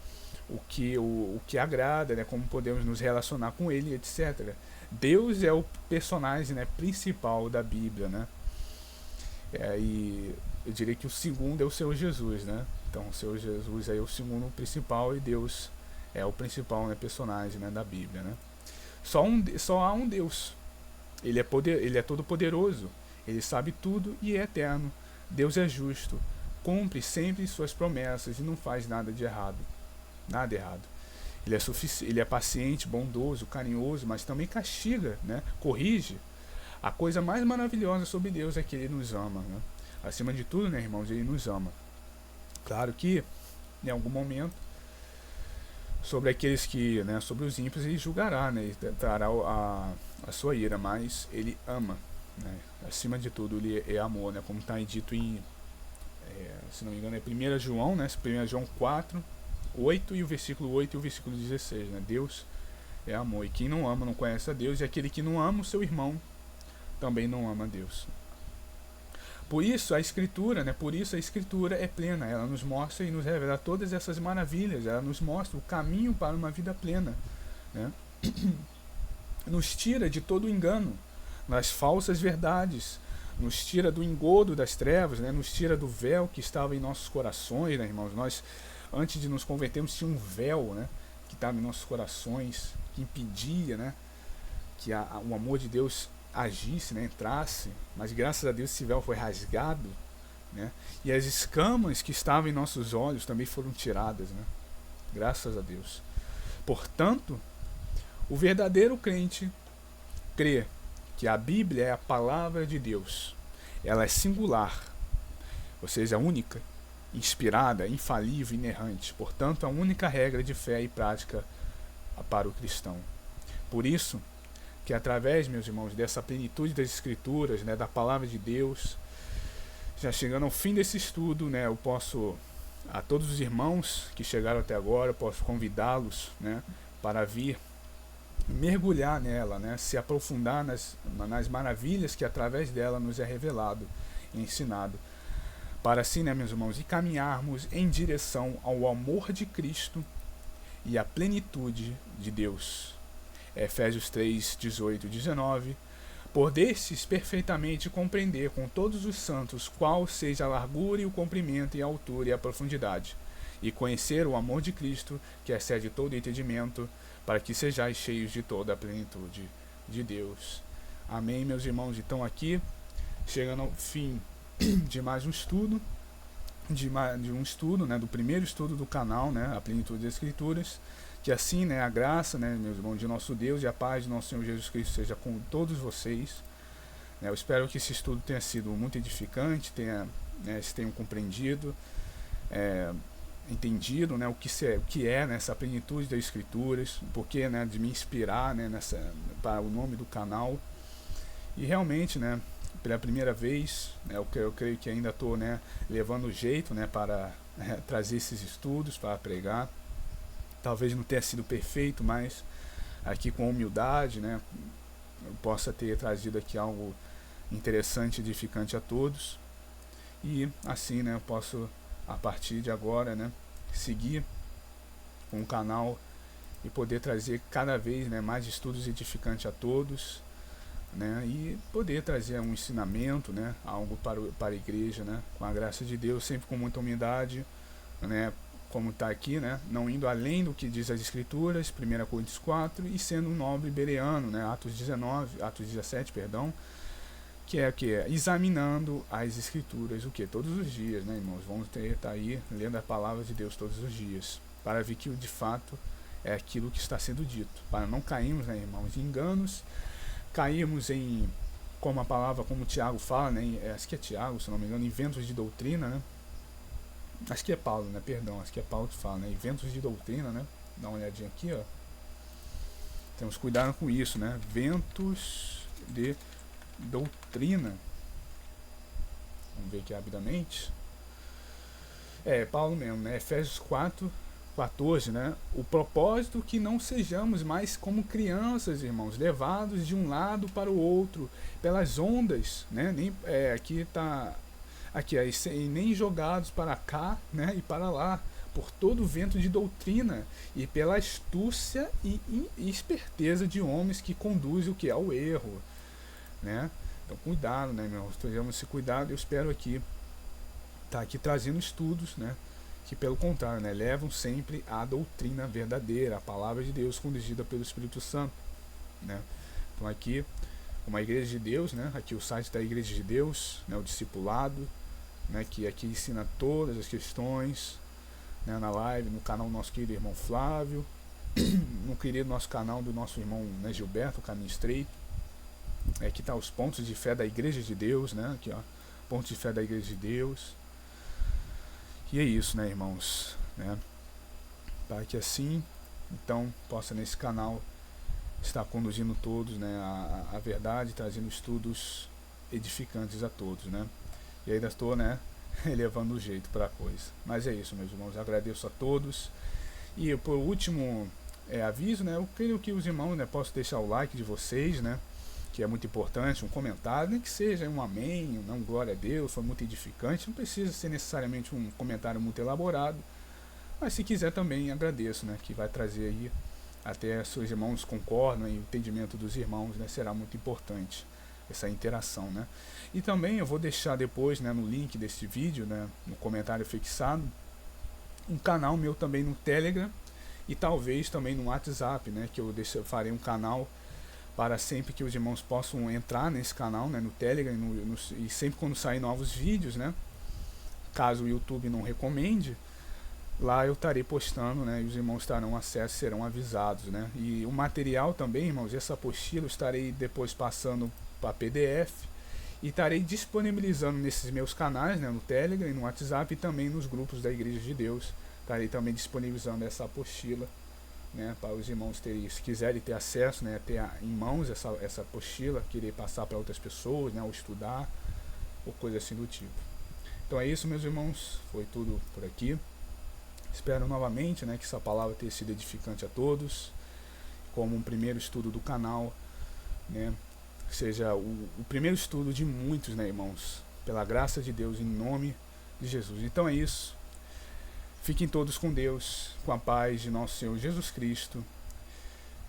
o que agrada, né, como podemos nos relacionar com Ele, etc. Deus é o personagem, né, principal da Bíblia, né? E eu diria que o segundo é o Senhor Jesus, né? Então o Senhor Jesus é o segundo principal e Deus é o principal, né, personagem, né, da Bíblia, né? Só há um Deus. Ele é todo poderoso. Ele sabe tudo e é eterno. Deus é justo. Cumpre sempre suas promessas e não faz nada de errado. Nada errado. Ele é paciente, bondoso, carinhoso, mas também castiga, né? Corrige. A coisa mais maravilhosa sobre Deus é que Ele nos ama, né? Acima de tudo, né, irmãos, Ele nos ama. Claro que, em algum momento, sobre aqueles que, né, sobre os ímpios, Ele julgará, né? Ele trará a sua ira, mas Ele ama, né? Acima de tudo, Ele é amor, né? Como está dito em, se não me engano, é 1 João, né? 1 João 4, 8 e o versículo 8 e o versículo 16, né? Deus é amor, e quem não ama não conhece a Deus, e aquele que não ama o seu irmão também não ama a Deus. Por isso a Escritura é plena, ela nos mostra e nos revela todas essas maravilhas, ela nos mostra o caminho para uma vida plena, né? Nos tira de todo o engano, das falsas verdades, nos tira do engodo das trevas, né? Nos tira do véu que estava em nossos corações, né, irmãos? Nós, antes de nos convertermos, tinha um véu, né, que estava em nossos corações, que impedia, né, que o amor de Deus agisse, né, entrasse, mas graças a Deus esse véu foi rasgado, né, e as escamas que estavam em nossos olhos também foram tiradas, né, graças a Deus. Portanto, o verdadeiro crente crê que a Bíblia é a palavra de Deus, ela é singular, ou seja, única, inspirada, infalível, inerrante, portanto a única regra de fé e prática para o cristão. Por isso que através, meus irmãos, dessa plenitude das Escrituras, né, da palavra de Deus, já chegando ao fim desse estudo, né, eu posso, a todos os irmãos que chegaram até agora, eu posso convidá-los, né, para vir mergulhar nela, né, se aprofundar nas maravilhas que através dela nos é revelado e ensinado, para assim, né, meus irmãos, e caminharmos em direção ao amor de Cristo e à plenitude de Deus. Efésios 3, 18 e 19. Por destes perfeitamente compreender com todos os santos qual seja a largura e o comprimento e a altura e a profundidade, e conhecer o amor de Cristo, que excede todo entendimento, para que sejais cheios de toda a plenitude de Deus. Amém, meus irmãos? Então aqui, chegando ao fim de mais um estudo, né, do primeiro estudo do canal, né, a plenitude das Escrituras. Que assim, né, a graça, né, meus irmãos, de nosso Deus e a paz de nosso Senhor Jesus Cristo seja com todos vocês. Eu espero que esse estudo tenha sido muito edificante, vocês tenham compreendido, entendido, né, o que é nessa plenitude das Escrituras, o porquê, né, de me inspirar, né, para o nome do canal. E realmente, né, pela primeira vez, né, eu creio que ainda estou, né, levando jeito, né, para trazer esses estudos, para pregar. Talvez não tenha sido perfeito, mas aqui com humildade, né, eu possa ter trazido aqui algo interessante e edificante a todos. E assim, né, eu posso, a partir de agora, né, seguir com o canal e poder trazer cada vez, né, mais estudos edificantes a todos, né, e poder trazer um ensinamento, né, algo para a igreja, né, com a graça de Deus, sempre com muita humildade, né, como está aqui, né, não indo além do que diz as Escrituras, 1 Coríntios 4, e sendo um nobre bereano, né, Atos 17, perdão, que é o que? Examinando as Escrituras, o que? Todos os dias, né, irmãos? Vamos estar aí lendo a palavra de Deus todos os dias, para ver que de fato é aquilo que está sendo dito, para não cairmos, né, irmãos, em enganos, cairmos em como a palavra, como o Tiago fala, né? Acho que é Tiago, se não me engano, inventos de doutrina, né? Acho que é Paulo, né? Perdão, acho que é Paulo que fala, né? Inventos de doutrina, né? Dá uma olhadinha aqui, ó. Temos cuidado com isso, né? Ventos de doutrina. Vamos ver aqui rapidamente. É, Paulo mesmo, né? Efésios 4:14, né? O propósito que não sejamos mais como crianças, irmãos, levados de um lado para o outro pelas ondas, né? Aqui tá aqui e nem jogados para cá, né? E para lá por todo o vento de doutrina e pela astúcia e esperteza de homens que conduzem o que é o erro, né? Então cuidado, né, irmãos? Tenhamos esse cuidado. Eu espero aqui tá aqui trazendo estudos, né, que pelo contrário, né, levam sempre à doutrina verdadeira, a palavra de Deus conduzida pelo Espírito Santo, né. Então aqui, uma igreja de Deus, né, aqui o site da Igreja de Deus, né, o discipulado, né, que aqui ensina todas as questões, né, na live, no canal do nosso querido irmão Flávio, no querido nosso canal do nosso irmão, né, Gilberto, Caminho Estreito. Aqui está os pontos de fé da Igreja de Deus, né, aqui ó, pontos de fé da Igreja de Deus. E é isso, né, irmãos, né? Para que assim, então, possa nesse canal estar conduzindo todos, né, a verdade, trazendo estudos edificantes a todos, né? E ainda estou, né, elevando o jeito para a coisa. Mas é isso, meus irmãos, agradeço a todos. E por último aviso, né, eu creio que os irmãos, né, possam deixar o like de vocês, né? Que é muito importante, um comentário, nem que seja um amém, um glória a Deus, foi muito edificante, não precisa ser necessariamente um comentário muito elaborado, mas se quiser também agradeço, né, que vai trazer aí, até seus irmãos concordam em o entendimento dos irmãos, né, será muito importante essa interação, né. E também eu vou deixar depois, né, no link desse vídeo, né, no comentário fixado, um canal meu também no Telegram e talvez também no WhatsApp, né, que eu farei um canal para sempre que os irmãos possam entrar nesse canal, né, no Telegram e sempre quando sair novos vídeos, né, caso o YouTube não recomende, lá eu estarei postando, né, e os irmãos terão acesso, serão avisados, né. E o material também, irmãos, essa apostila eu estarei depois passando para PDF e estarei disponibilizando nesses meus canais, né, no Telegram e no WhatsApp e também nos grupos da Igreja de Deus. Estarei também disponibilizando essa apostila, né, para os irmãos terem, se quiserem ter acesso, né, ter em mãos essa apostila, querer passar para outras pessoas, né, ou estudar, ou coisa assim do tipo. Então é isso, meus irmãos, foi tudo por aqui. Espero novamente, né, que essa palavra tenha sido edificante a todos, como um primeiro estudo do canal, né, seja o primeiro estudo de muitos, né, irmãos, pela graça de Deus, em nome de Jesus. Então é isso. Fiquem todos com Deus, com a paz de nosso Senhor Jesus Cristo.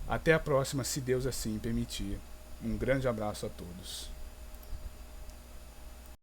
Até a próxima, se Deus assim permitir. Um grande abraço a todos.